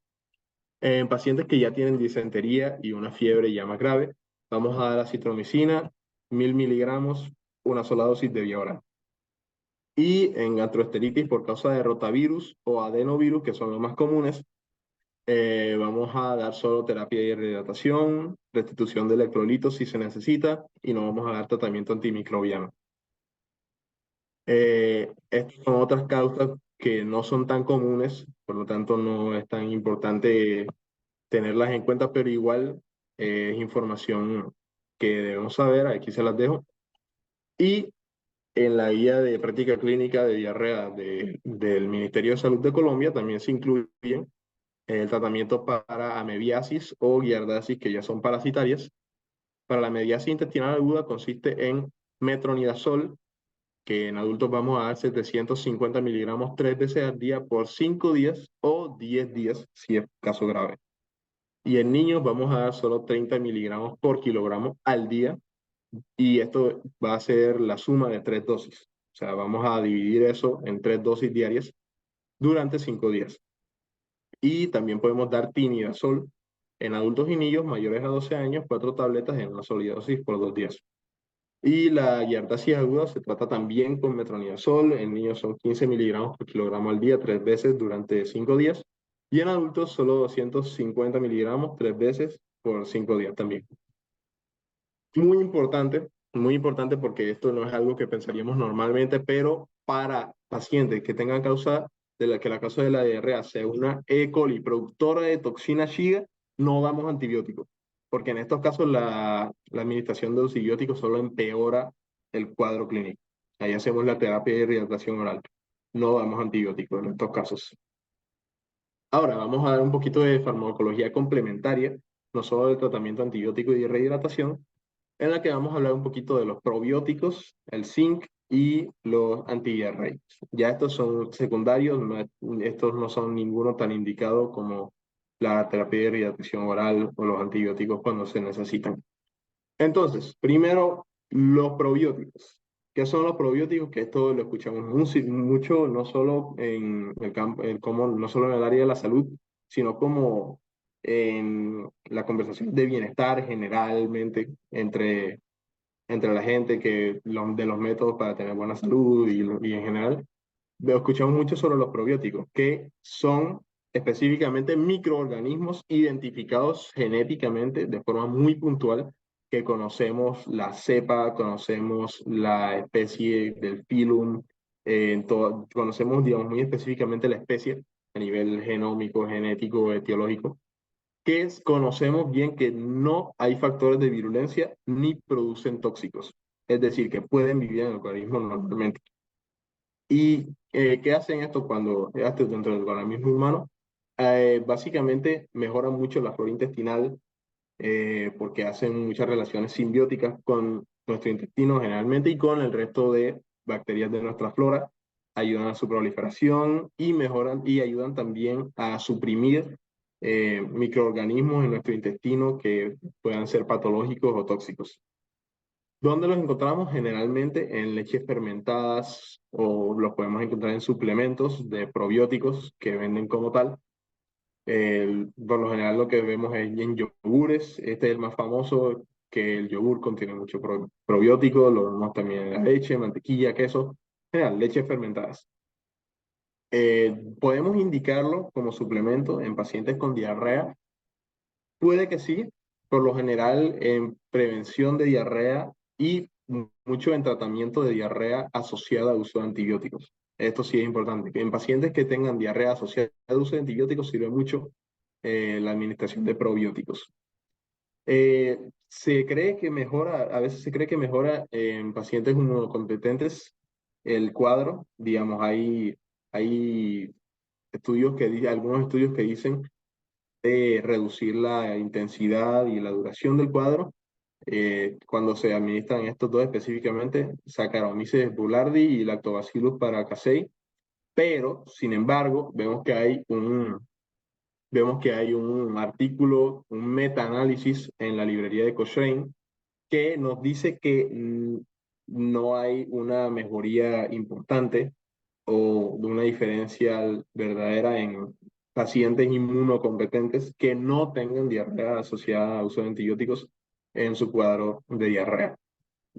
En pacientes que ya tienen disentería y una fiebre ya más grave, vamos a dar acitromicina, 1000 miligramos, una sola dosis de vía oral. Y en gastroenteritis por causa de rotavirus o adenovirus, que son los más comunes, Vamos a dar solo terapia de rehidratación, restitución de electrolitos si se necesita, y no vamos a dar tratamiento antimicrobiano. Estas son otras causas que no son tan comunes, por lo tanto no es tan importante tenerlas en cuenta, pero igual es información que debemos saber, aquí se las dejo. Y en la guía de práctica clínica de diarrea del Ministerio de Salud de Colombia también se incluyen el tratamiento para amebiasis o giardiasis, que ya son parasitarias. Para la amebiasis intestinal aguda consiste en metronidazol, que en adultos vamos a dar 750 miligramos 3 veces al día por 5 días o 10 días si es caso grave. Y en niños vamos a dar solo 30 miligramos por kilogramo al día, y esto va a ser la suma de 3 dosis. O sea, vamos a dividir eso en 3 dosis diarias durante 5 días. Y también podemos dar tinidazol en adultos y niños mayores a 12 años, 4 tabletas en una sola dosis por 2 días. Y la giardiasis aguda se trata también con metronidazol. En niños son 15 miligramos por kilogramo al día, 3 veces durante 5 días. Y en adultos solo 250 miligramos, 3 veces por 5 días también. Muy importante porque esto no es algo que pensaríamos normalmente, pero para pacientes que tengan que la causa de la diarrea sea una E. coli productora de toxina Shiga, no damos antibióticos, porque en estos casos la administración de antibióticos solo empeora el cuadro clínico. Ahí hacemos la terapia de rehidratación oral. No damos antibióticos en estos casos. Ahora vamos a dar un poquito de farmacología complementaria, no solo del tratamiento antibiótico y de rehidratación, en la que vamos a hablar un poquito de los probióticos, el zinc y los antidiarreicos. Ya estos son secundarios, estos no son ninguno tan indicado como la terapia de rehidratación oral o los antibióticos cuando se necesitan. Entonces, primero, los probióticos. ¿Qué son los probióticos? Que esto lo escuchamos mucho, no solo en el campo, no solo en el área de la salud, sino como en la conversación de bienestar generalmente entre la gente, de los métodos para tener buena salud y en general. Escuchamos mucho sobre los probióticos, que son específicamente microorganismos identificados genéticamente de forma muy puntual, que conocemos la cepa, conocemos la especie del filum, conocemos, digamos, muy específicamente la especie a nivel genómico, genético, etiológico, conocemos bien que no hay factores de virulencia ni producen tóxicos, es decir, que pueden vivir en el organismo normalmente. ¿Y qué hacen esto cuando hacen dentro del organismo humano? Básicamente mejoran mucho la flora intestinal, porque hacen muchas relaciones simbióticas con nuestro intestino generalmente y con el resto de bacterias de nuestra flora, ayudan a su proliferación y mejoran y ayudan también a suprimir microorganismos en nuestro intestino que puedan ser patológicos o tóxicos. ¿Dónde los encontramos? Generalmente en leches fermentadas, o los podemos encontrar en suplementos de probióticos que venden como tal. Por lo general lo que vemos es en yogures. Este es el más famoso, que el yogur contiene mucho probiótico. Lo vemos también en la leche, mantequilla, queso. En general, leches fermentadas. ¿Podemos indicarlo como suplemento en pacientes con diarrea? Puede que sí, por lo general en prevención de diarrea y mucho en tratamiento de diarrea asociada al uso de antibióticos. Esto sí es importante. En pacientes que tengan diarrea asociada al uso de antibióticos sirve mucho la administración de probióticos. Se cree que mejora, a veces se cree que mejora en pacientes inmunocompetentes el cuadro. Digamos, hay algunos estudios que dicen de reducir la intensidad y la duración del cuadro cuando se administran estos dos específicamente, Saccharomyces boulardii y Lactobacillus paracasei, pero sin embargo vemos que hay un artículo, un metaanálisis en la librería de Cochrane que nos dice que no hay una mejoría importante o de una diferencia verdadera en pacientes inmunocompetentes que no tengan diarrea asociada a uso de antibióticos en su cuadro de diarrea.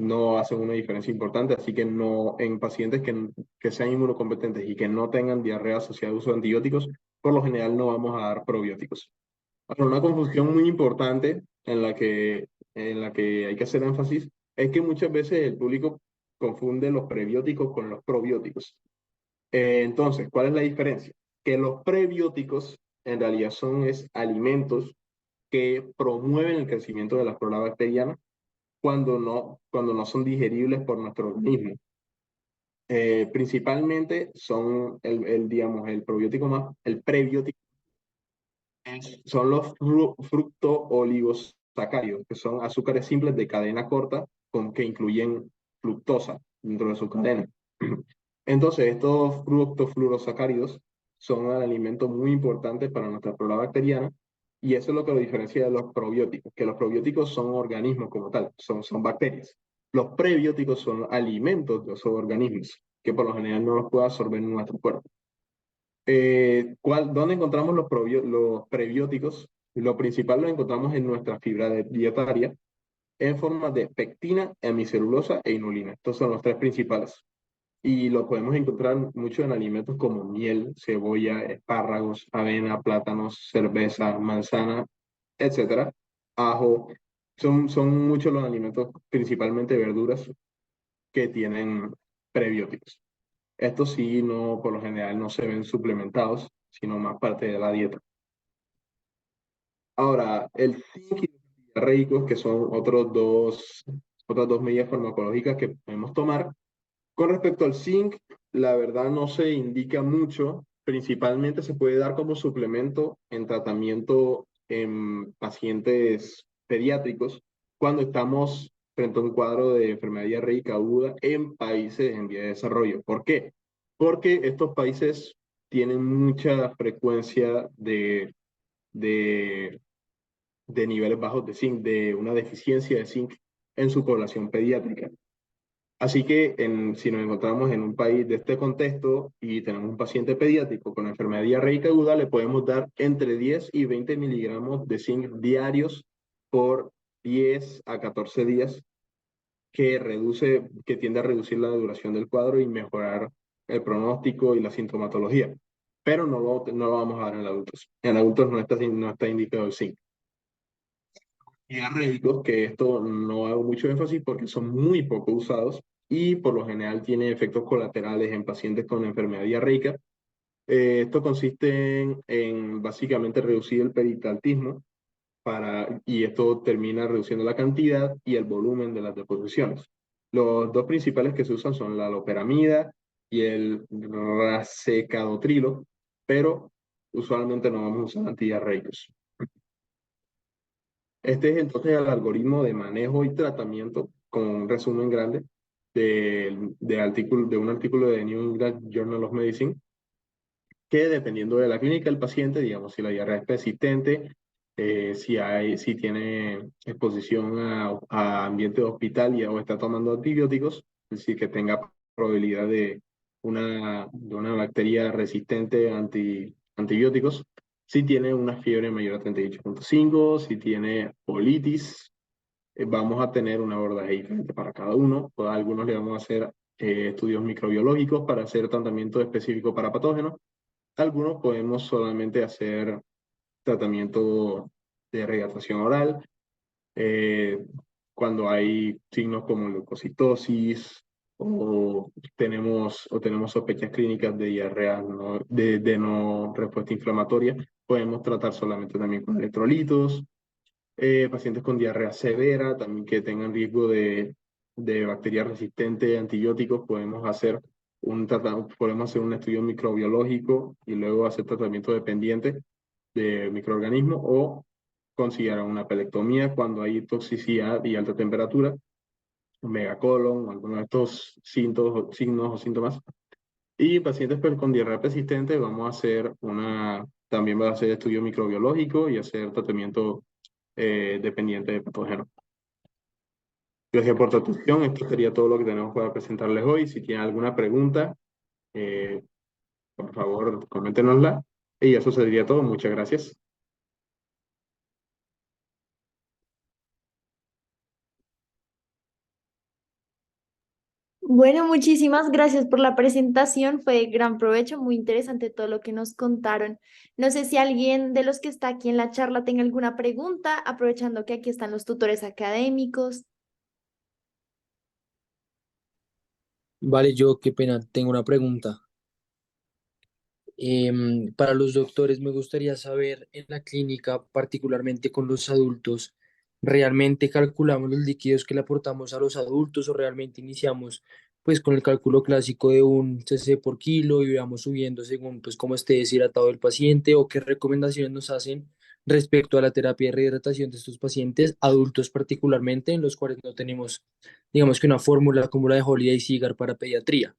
no hacen una diferencia importante, así que no, en pacientes que sean inmunocompetentes y que no tengan diarrea asociada al uso de antibióticos, por lo general no vamos a dar probióticos. Ahora, una confusión muy importante en la que hay que hacer énfasis es que muchas veces el público confunde los prebióticos con los probióticos. Entonces, ¿cuál es la diferencia? Que los prebióticos en realidad son alimentos que promueven el crecimiento de la flora bacteriana cuando no son digeribles por nuestro organismo. Principalmente son digamos, el probiótico más, el prebiótico son los fructooligosacáridos, que son azúcares simples de cadena corta que incluyen fructosa dentro de su cadena. Entonces, estos fructofluorosacáridos son un alimento muy importante para nuestra flora bacteriana y eso es lo que lo diferencia de los probióticos, que los probióticos son organismos como tal, son bacterias. Los prebióticos son alimentos de esos organismos que por lo general no los puede absorber en nuestro cuerpo. ¿Dónde encontramos los prebióticos? Lo principal lo encontramos en nuestra fibra dietaria en forma de pectina, hemicelulosa e inulina. Estos son los tres principales. Y lo podemos encontrar mucho en alimentos como miel, cebolla, espárragos, avena, plátanos, cerveza, manzana, etcétera, ajo. Son muchos los alimentos, principalmente verduras, que tienen prebióticos. Estos sí, no, por lo general no se ven suplementados, sino más parte de la dieta. Ahora, el zinc y los diarreicos, que son otras dos medidas farmacológicas que podemos tomar. Con respecto al zinc, la verdad no se indica mucho. Principalmente se puede dar como suplemento en tratamiento en pacientes pediátricos cuando estamos frente a un cuadro de enfermedad diarreica aguda en países en vía de desarrollo. ¿Por qué? Porque estos países tienen mucha frecuencia de, de niveles bajos de zinc, de una deficiencia de zinc en su población pediátrica. Así que si nos encontramos en un país de este contexto y tenemos un paciente pediátrico con enfermedad diarreica aguda, le podemos dar entre 10 y 20 miligramos de zinc diarios por 10 a 14 días, que tiende a reducir la duración del cuadro y mejorar el pronóstico y la sintomatología. Pero no lo vamos a dar en adultos. En adultos no está indicado el zinc. Diarreicos, que esto no hago mucho énfasis porque son muy poco usados y por lo general tiene efectos colaterales en pacientes con enfermedad diarreica. Esto consiste en básicamente reducir el peristaltismo y esto termina reduciendo la cantidad y el volumen de las deposiciones. Los dos principales que se usan son la loperamida y el racecadotrilo, pero usualmente no vamos a usar antidiarreicos. Este es entonces el algoritmo de manejo y tratamiento con un resumen grande de un artículo de New England Journal of Medicine, que dependiendo de la clínica del paciente, digamos, si la diarrea es persistente, si tiene exposición a ambiente de hospital o está tomando antibióticos, es decir, que tenga probabilidad de una bacteria resistente a antibióticos, si tiene una fiebre mayor a 38.5, si tiene colitis, vamos a tener un abordaje diferente para cada uno. A algunos le vamos a hacer estudios microbiológicos para hacer tratamiento específico para patógenos. Algunos podemos solamente hacer tratamiento de rehidratación oral, cuando hay signos como leucocitosis o tenemos sospechas clínicas de diarrea de no respuesta inflamatoria, podemos tratar solamente también con electrolitos. Pacientes con diarrea severa, también que tengan riesgo de bacterias resistentes a antibióticos, podemos hacer un estudio microbiológico y luego hacer tratamiento dependiente de microorganismos o considerar una pelectomía cuando hay toxicidad y alta temperatura, un megacolon, algunos de estos signos o síntomas. Y pacientes con diarrea persistente también va a hacer estudio microbiológico y hacer tratamiento dependiente de patógeno. Gracias por tu atención. Esto sería todo lo que tenemos para presentarles hoy. Si tienen alguna pregunta, por favor, coméntenosla. Y eso sería todo. Muchas gracias. Bueno, muchísimas gracias por la presentación. Fue de gran provecho, muy interesante todo lo que nos contaron. No sé si alguien de los que está aquí en la charla tenga alguna pregunta, aprovechando que aquí están los tutores académicos. Vale, yo qué pena, tengo una pregunta. Para los doctores me gustaría saber en la clínica, particularmente con los adultos, ¿realmente calculamos los líquidos que le aportamos a los adultos o realmente iniciamos pues con el cálculo clásico de un cc por kilo y vamos subiendo según pues cómo esté deshidratado el paciente o qué recomendaciones nos hacen respecto a la terapia de rehidratación de estos pacientes, adultos particularmente, en los cuales no tenemos, digamos que una fórmula como la de Holiday Cigar para pediatría?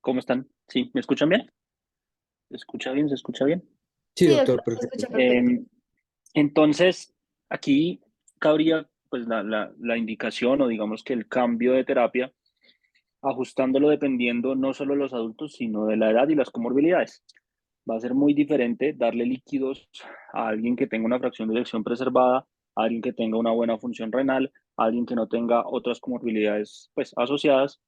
¿Cómo están? ¿Sí? ¿Me escuchan bien? ¿Se escucha bien? ¿Se escucha bien? Sí, Sí, doctor, doctor, se perfecto. escucha perfecto. Entonces, aquí cabría pues la indicación o digamos que el cambio de terapia, ajustándolo dependiendo no solo de los adultos, sino de la edad y las comorbilidades. Va a ser muy diferente darle líquidos a alguien que tenga una fracción de eyección preservada, a alguien que tenga una buena función renal, a alguien que no tenga otras comorbilidades pues asociadas,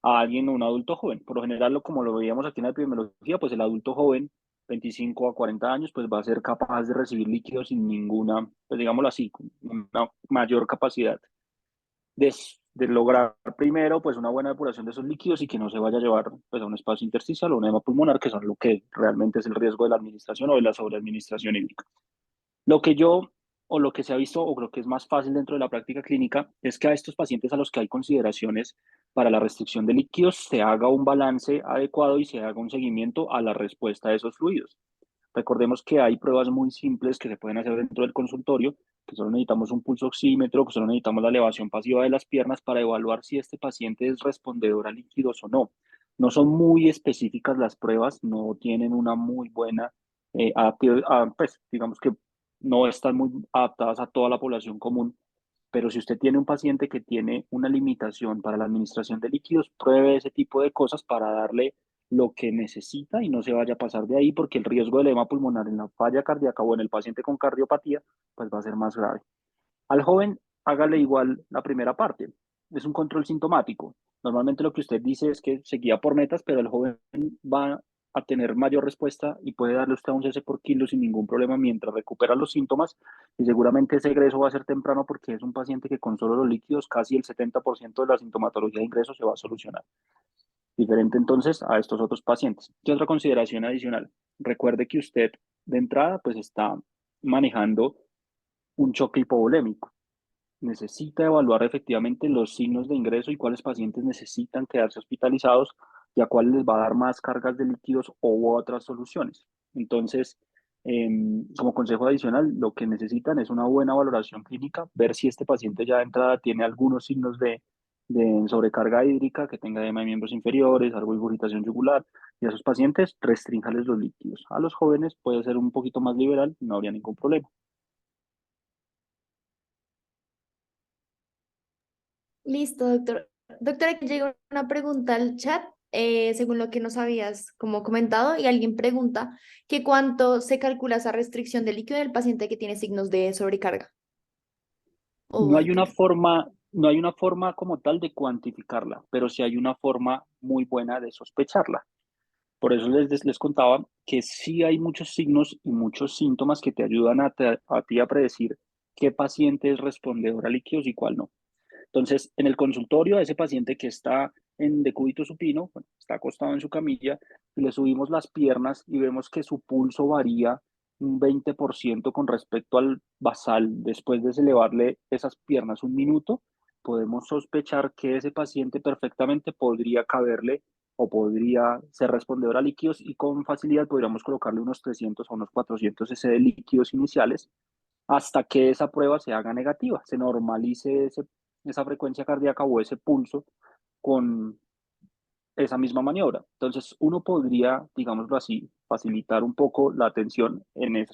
a alguien, un adulto joven. Por lo general, como lo veíamos aquí en la epidemiología, pues el adulto joven, 25 a 40 años, pues va a ser capaz de recibir líquidos sin ninguna, pues digámoslo así, con una mayor capacidad de lograr primero pues una buena depuración de esos líquidos y que no se vaya a llevar pues a un espacio intersticial o un edema pulmonar, que son lo que realmente es el riesgo de la administración o de la sobreadministración hídrica. Lo que yo o lo que se ha visto o lo que es más fácil dentro de la práctica clínica es que a estos pacientes a los que hay consideraciones para la restricción de líquidos se haga un balance adecuado y se haga un seguimiento a la respuesta de esos fluidos. Recordemos que hay pruebas muy simples que se pueden hacer dentro del consultorio, que solo necesitamos un pulso oxímetro, que solo necesitamos la elevación pasiva de las piernas para evaluar si este paciente es respondedor a líquidos o no. No son muy específicas las pruebas, no tienen una muy buena, pues digamos que no están muy adaptadas a toda la población común, pero si usted tiene un paciente que tiene una limitación para la administración de líquidos, pruebe ese tipo de cosas para darle lo que necesita y no se vaya a pasar de ahí porque el riesgo de edema pulmonar en la falla cardíaca o en el paciente con cardiopatía pues va a ser más grave. Al joven, hágale igual la primera parte. Es un control sintomático. Normalmente lo que usted dice es que se guía por metas, pero el joven va a tener mayor respuesta y puede darle usted un cc por kilo sin ningún problema mientras recupera los síntomas y seguramente ese ingreso va a ser temprano porque es un paciente que con solo los líquidos casi el 70% de la sintomatología de ingreso se va a solucionar. Diferente entonces a estos otros pacientes. ¿Qué otra consideración adicional? Recuerde que usted de entrada pues está manejando un choque hipovolémico. Necesita evaluar efectivamente los signos de ingreso y cuáles pacientes necesitan quedarse hospitalizados y a cuáles les va a dar más cargas de líquidos u otras soluciones. Entonces, como consejo adicional, lo que necesitan es una buena valoración clínica, ver si este paciente ya de entrada tiene algunos signos de sobrecarga hídrica, que tenga edema de miembros inferiores, algo de irritación yugular, y a esos pacientes restríngales los líquidos. A los jóvenes puede ser un poquito más liberal, no habría ningún problema. Listo, doctor. Doctora, aquí llega una pregunta al chat, según lo que nos habías como comentado, y alguien pregunta que cuánto se calcula esa restricción de líquido del paciente que tiene signos de sobrecarga No o hay una hiper. forma, no hay una forma como tal de cuantificarla, pero sí hay una forma muy buena de sospecharla. Por eso les contaba que sí hay muchos signos y muchos síntomas que te ayudan a ti a predecir qué paciente es respondedor a líquidos y cuál no. Entonces, en el consultorio, a ese paciente que está en decúbito supino, bueno, está acostado en su camilla, y le subimos las piernas y vemos que su pulso varía un 20% con respecto al basal. Después de elevarle esas piernas un minuto, podemos sospechar que ese paciente perfectamente podría caberle o podría ser respondedor a líquidos y con facilidad podríamos colocarle unos 300 o unos 400 cc de líquidos iniciales hasta que esa prueba se haga negativa, se normalice esa frecuencia cardíaca o ese pulso con esa misma maniobra. Entonces, uno podría, digámoslo así, facilitar un poco la atención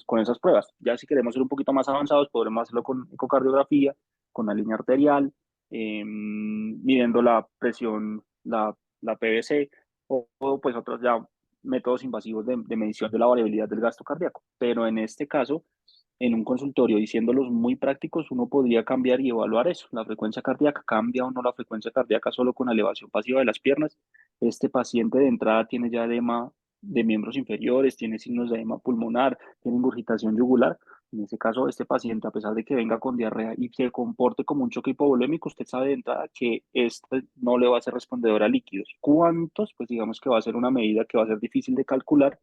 con esas pruebas. Ya si queremos ser un poquito más avanzados, podremos hacerlo con ecocardiografía, con la línea arterial, midiendo la presión, la PVC, o pues otros ya métodos invasivos de medición de la variabilidad del gasto cardíaco. Pero en este caso, en un consultorio, y siéndolos muy prácticos, uno podría cambiar y evaluar eso. La frecuencia cardíaca, ¿cambia o no la frecuencia cardíaca solo con la elevación pasiva de las piernas? Este paciente de entrada tiene ya edema de miembros inferiores, tiene signos de edema pulmonar, tiene ingurgitación yugular. En ese caso, este paciente, a pesar de que venga con diarrea y se comporte como un choque hipovolémico, usted sabe de entrada que este no le va a ser respondedor a líquidos. ¿Cuántos? Pues digamos que va a ser una medida que va a ser difícil de calcular,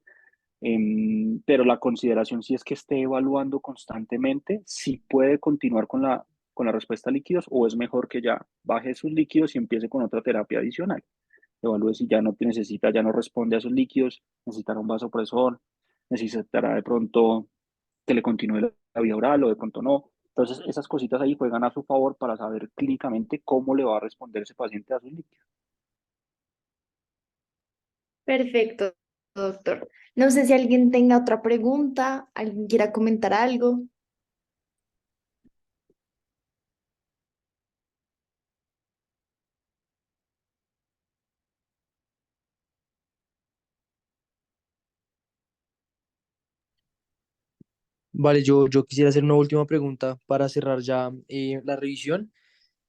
pero la consideración si es que esté evaluando constantemente si puede continuar con la respuesta a líquidos, o es mejor que ya baje sus líquidos y empiece con otra terapia adicional. Evalúe si ya no necesita, ya no responde a esos líquidos, necesitará un vasopresor, necesitará de pronto que le continúe la vía oral o de pronto no. Entonces, esas cositas ahí juegan a su favor para saber clínicamente cómo le va a responder ese paciente a sus líquidos. Perfecto, doctor. No sé si alguien tenga otra pregunta, alguien quiera comentar algo. Vale, yo quisiera hacer una última pregunta para cerrar ya la revisión.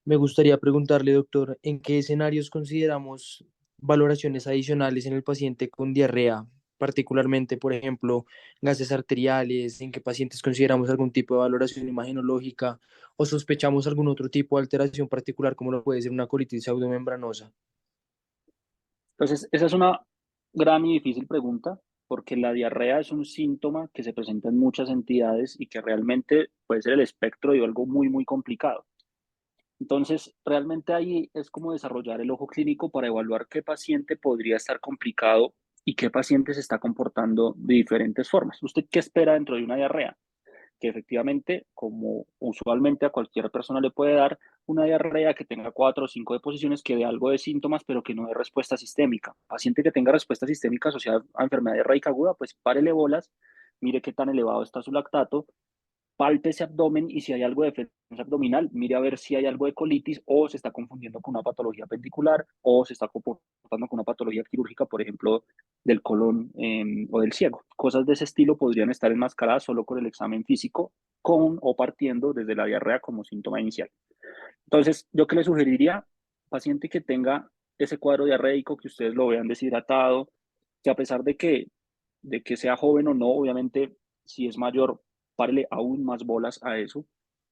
Me gustaría preguntarle, doctor, ¿en qué escenarios consideramos valoraciones adicionales en el paciente con diarrea? Particularmente, por ejemplo, gases arteriales, ¿en qué pacientes consideramos algún tipo de valoración imagenológica o sospechamos algún otro tipo de alteración particular, como lo puede ser una colitis pseudomembranosa? Entonces, esa es una gran y difícil pregunta, porque la diarrea es un síntoma que se presenta en muchas entidades y que realmente puede ser el espectro de algo muy, muy complicado. Entonces, realmente ahí es como desarrollar el ojo clínico para evaluar qué paciente podría estar complicado y qué paciente se está comportando de diferentes formas. ¿Usted qué espera dentro de una diarrea? Que efectivamente, como usualmente a cualquier persona le puede dar, una diarrea que tenga 4 o 5 deposiciones, que dé algo de síntomas, pero que no dé respuesta sistémica. Paciente que tenga respuesta sistémica asociada a enfermedad diarreica aguda, pues párele bolas, mire qué tan elevado está su lactato, palpe ese abdomen, y si hay algo de defensa abdominal, mire a ver si hay algo de colitis o se está confundiendo con una patología pendicular o se está comportando con una patología quirúrgica, por ejemplo, del colon o del ciego. Cosas de ese estilo podrían estar enmascaradas solo con el examen físico, con o partiendo desde la diarrea como síntoma inicial. Entonces, yo que le sugeriría, paciente que tenga ese cuadro diarreico, que ustedes lo vean deshidratado, que a pesar de que sea joven o no, obviamente, si es mayor, párele aún más bolas a eso.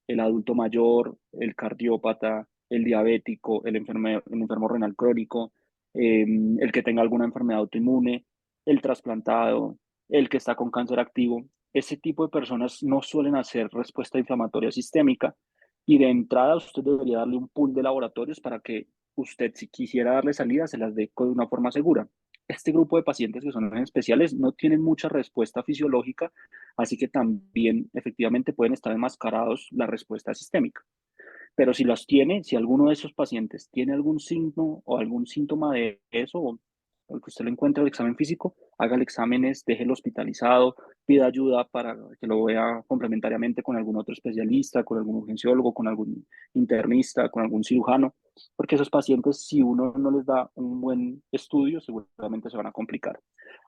El adulto mayor, el cardiópata, el diabético, el enfermo renal crónico, el que tenga alguna enfermedad autoinmune, el trasplantado, el que está con cáncer activo. Ese tipo de personas no suelen hacer respuesta inflamatoria sistémica, y de entrada usted debería darle un pool de laboratorios para que usted, si quisiera darle salida, se las dé de una forma segura. Este grupo de pacientes que son especiales no tienen mucha respuesta fisiológica, así que también efectivamente pueden estar enmascarados la respuesta sistémica. Pero si las tiene, si alguno de esos pacientes tiene algún signo o algún síntoma de eso, o que usted le encuentre el examen físico, haga el examen, déjelo hospitalizado, pida ayuda para que lo vea complementariamente con algún otro especialista, con algún urgenciólogo, con algún internista, con algún cirujano, porque esos pacientes, si uno no les da un buen estudio, seguramente se van a complicar.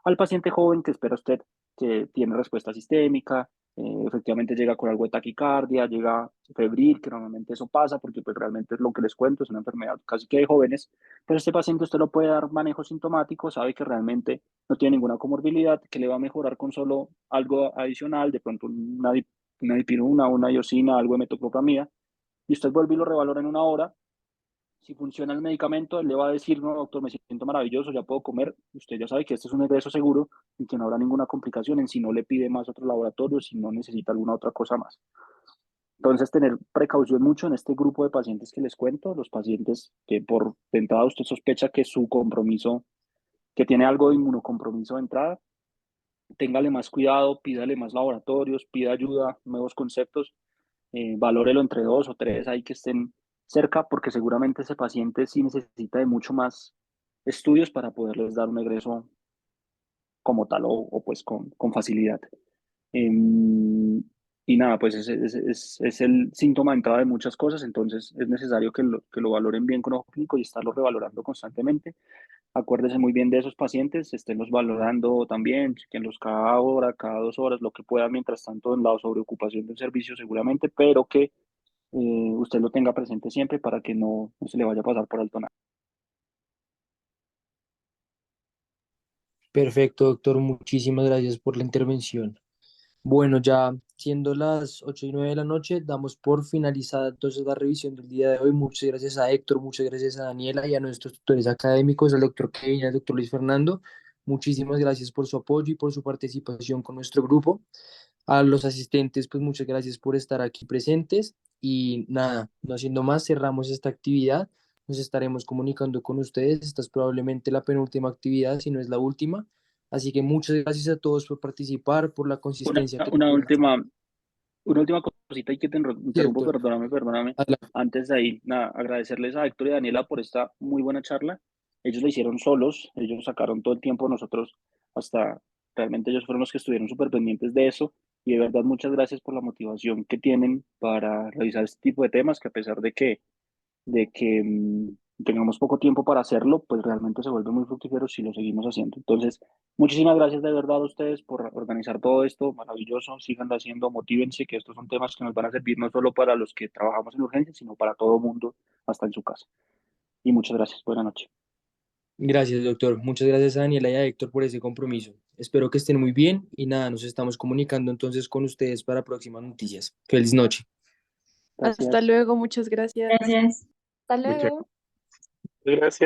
Al paciente joven que espera usted, que tiene respuesta sistémica, efectivamente llega con algo de taquicardia, llega febril, que normalmente eso pasa porque pues realmente es lo que les cuento, es una enfermedad casi que de jóvenes, pero este paciente usted lo puede dar manejo sintomático, sabe que realmente no tiene ninguna comorbilidad, que le va a mejorar con solo algo adicional, de pronto una dipirona, una iosina, algo de metoclopramida, y usted vuelve y lo revalora en una hora. Si funciona el medicamento, él le va a decir: no, doctor, me siento maravilloso, ya puedo comer. Usted ya sabe que este es un egreso seguro y que no habrá ninguna complicación en si no le pide más otro laboratorio, si no necesita alguna otra cosa más. Entonces, tener precaución mucho en este grupo de pacientes que les cuento, los pacientes que por de entrada usted sospecha que su compromiso, que tiene algo de inmunocompromiso de entrada, téngale más cuidado, pídale más laboratorios, pida ayuda, nuevos conceptos, valórelo entre 2 o 3 ahí que estén cerca, porque seguramente ese paciente sí necesita de mucho más estudios para poderles dar un egreso como tal, o pues con facilidad. Em, y nada, pues es el síntoma de entrada de muchas cosas, entonces es necesario que lo valoren bien con ojo clínico y estarlo revalorando constantemente. acuérdese muy bien de esos pacientes, esténlos valorando también, chequenlos cada hora, cada 2 horas, lo que pueda, mientras tanto en la sobreocupación del servicio seguramente, pero que usted lo tenga presente siempre para que no se le vaya a pasar por alto nada. Perfecto, doctor. Muchísimas gracias por la intervención. Bueno, ya siendo las 8:09 de la noche, damos por finalizada entonces la revisión del día de hoy. Muchas gracias a Héctor, muchas gracias a Daniela y a nuestros tutores académicos, al doctor Kevin y al doctor Luis Fernando. Muchísimas gracias por su apoyo y por su participación con nuestro grupo. A los asistentes, pues muchas gracias por estar aquí presentes. Y nada, no haciendo más, cerramos esta actividad. Nos estaremos comunicando con ustedes. Esta es probablemente la penúltima actividad, si no es la última. Así que muchas gracias a todos por participar, por la Una, consistencia que una tuvieron. última, una última cosita y que te Sí, interrumpo, doctor. perdóname. Adelante. Antes de ahí, nada, agradecerles a Héctor y Daniela por esta muy buena charla. Ellos lo hicieron solos, ellos sacaron todo el tiempo, nosotros hasta realmente ellos fueron los que estuvieron súper pendientes de eso. Y de verdad, muchas gracias por la motivación que tienen para realizar este tipo de temas, que a pesar de que tengamos poco tiempo para hacerlo, pues realmente se vuelve muy fructífero si lo seguimos haciendo. Entonces, muchísimas gracias de verdad a ustedes por organizar todo esto, maravilloso, síganlo haciendo, motívense, que estos son temas que nos van a servir no solo para los que trabajamos en urgencias, sino para todo mundo, hasta en su casa. Y muchas gracias, buenas noches. Gracias, doctor. Muchas gracias a Daniela y a Héctor por ese compromiso. Espero que estén muy bien y nada, nos estamos comunicando entonces con ustedes para próximas noticias. Feliz noche. Hasta Gracias. luego, muchas gracias. Gracias. Hasta Muchas luego. gracias.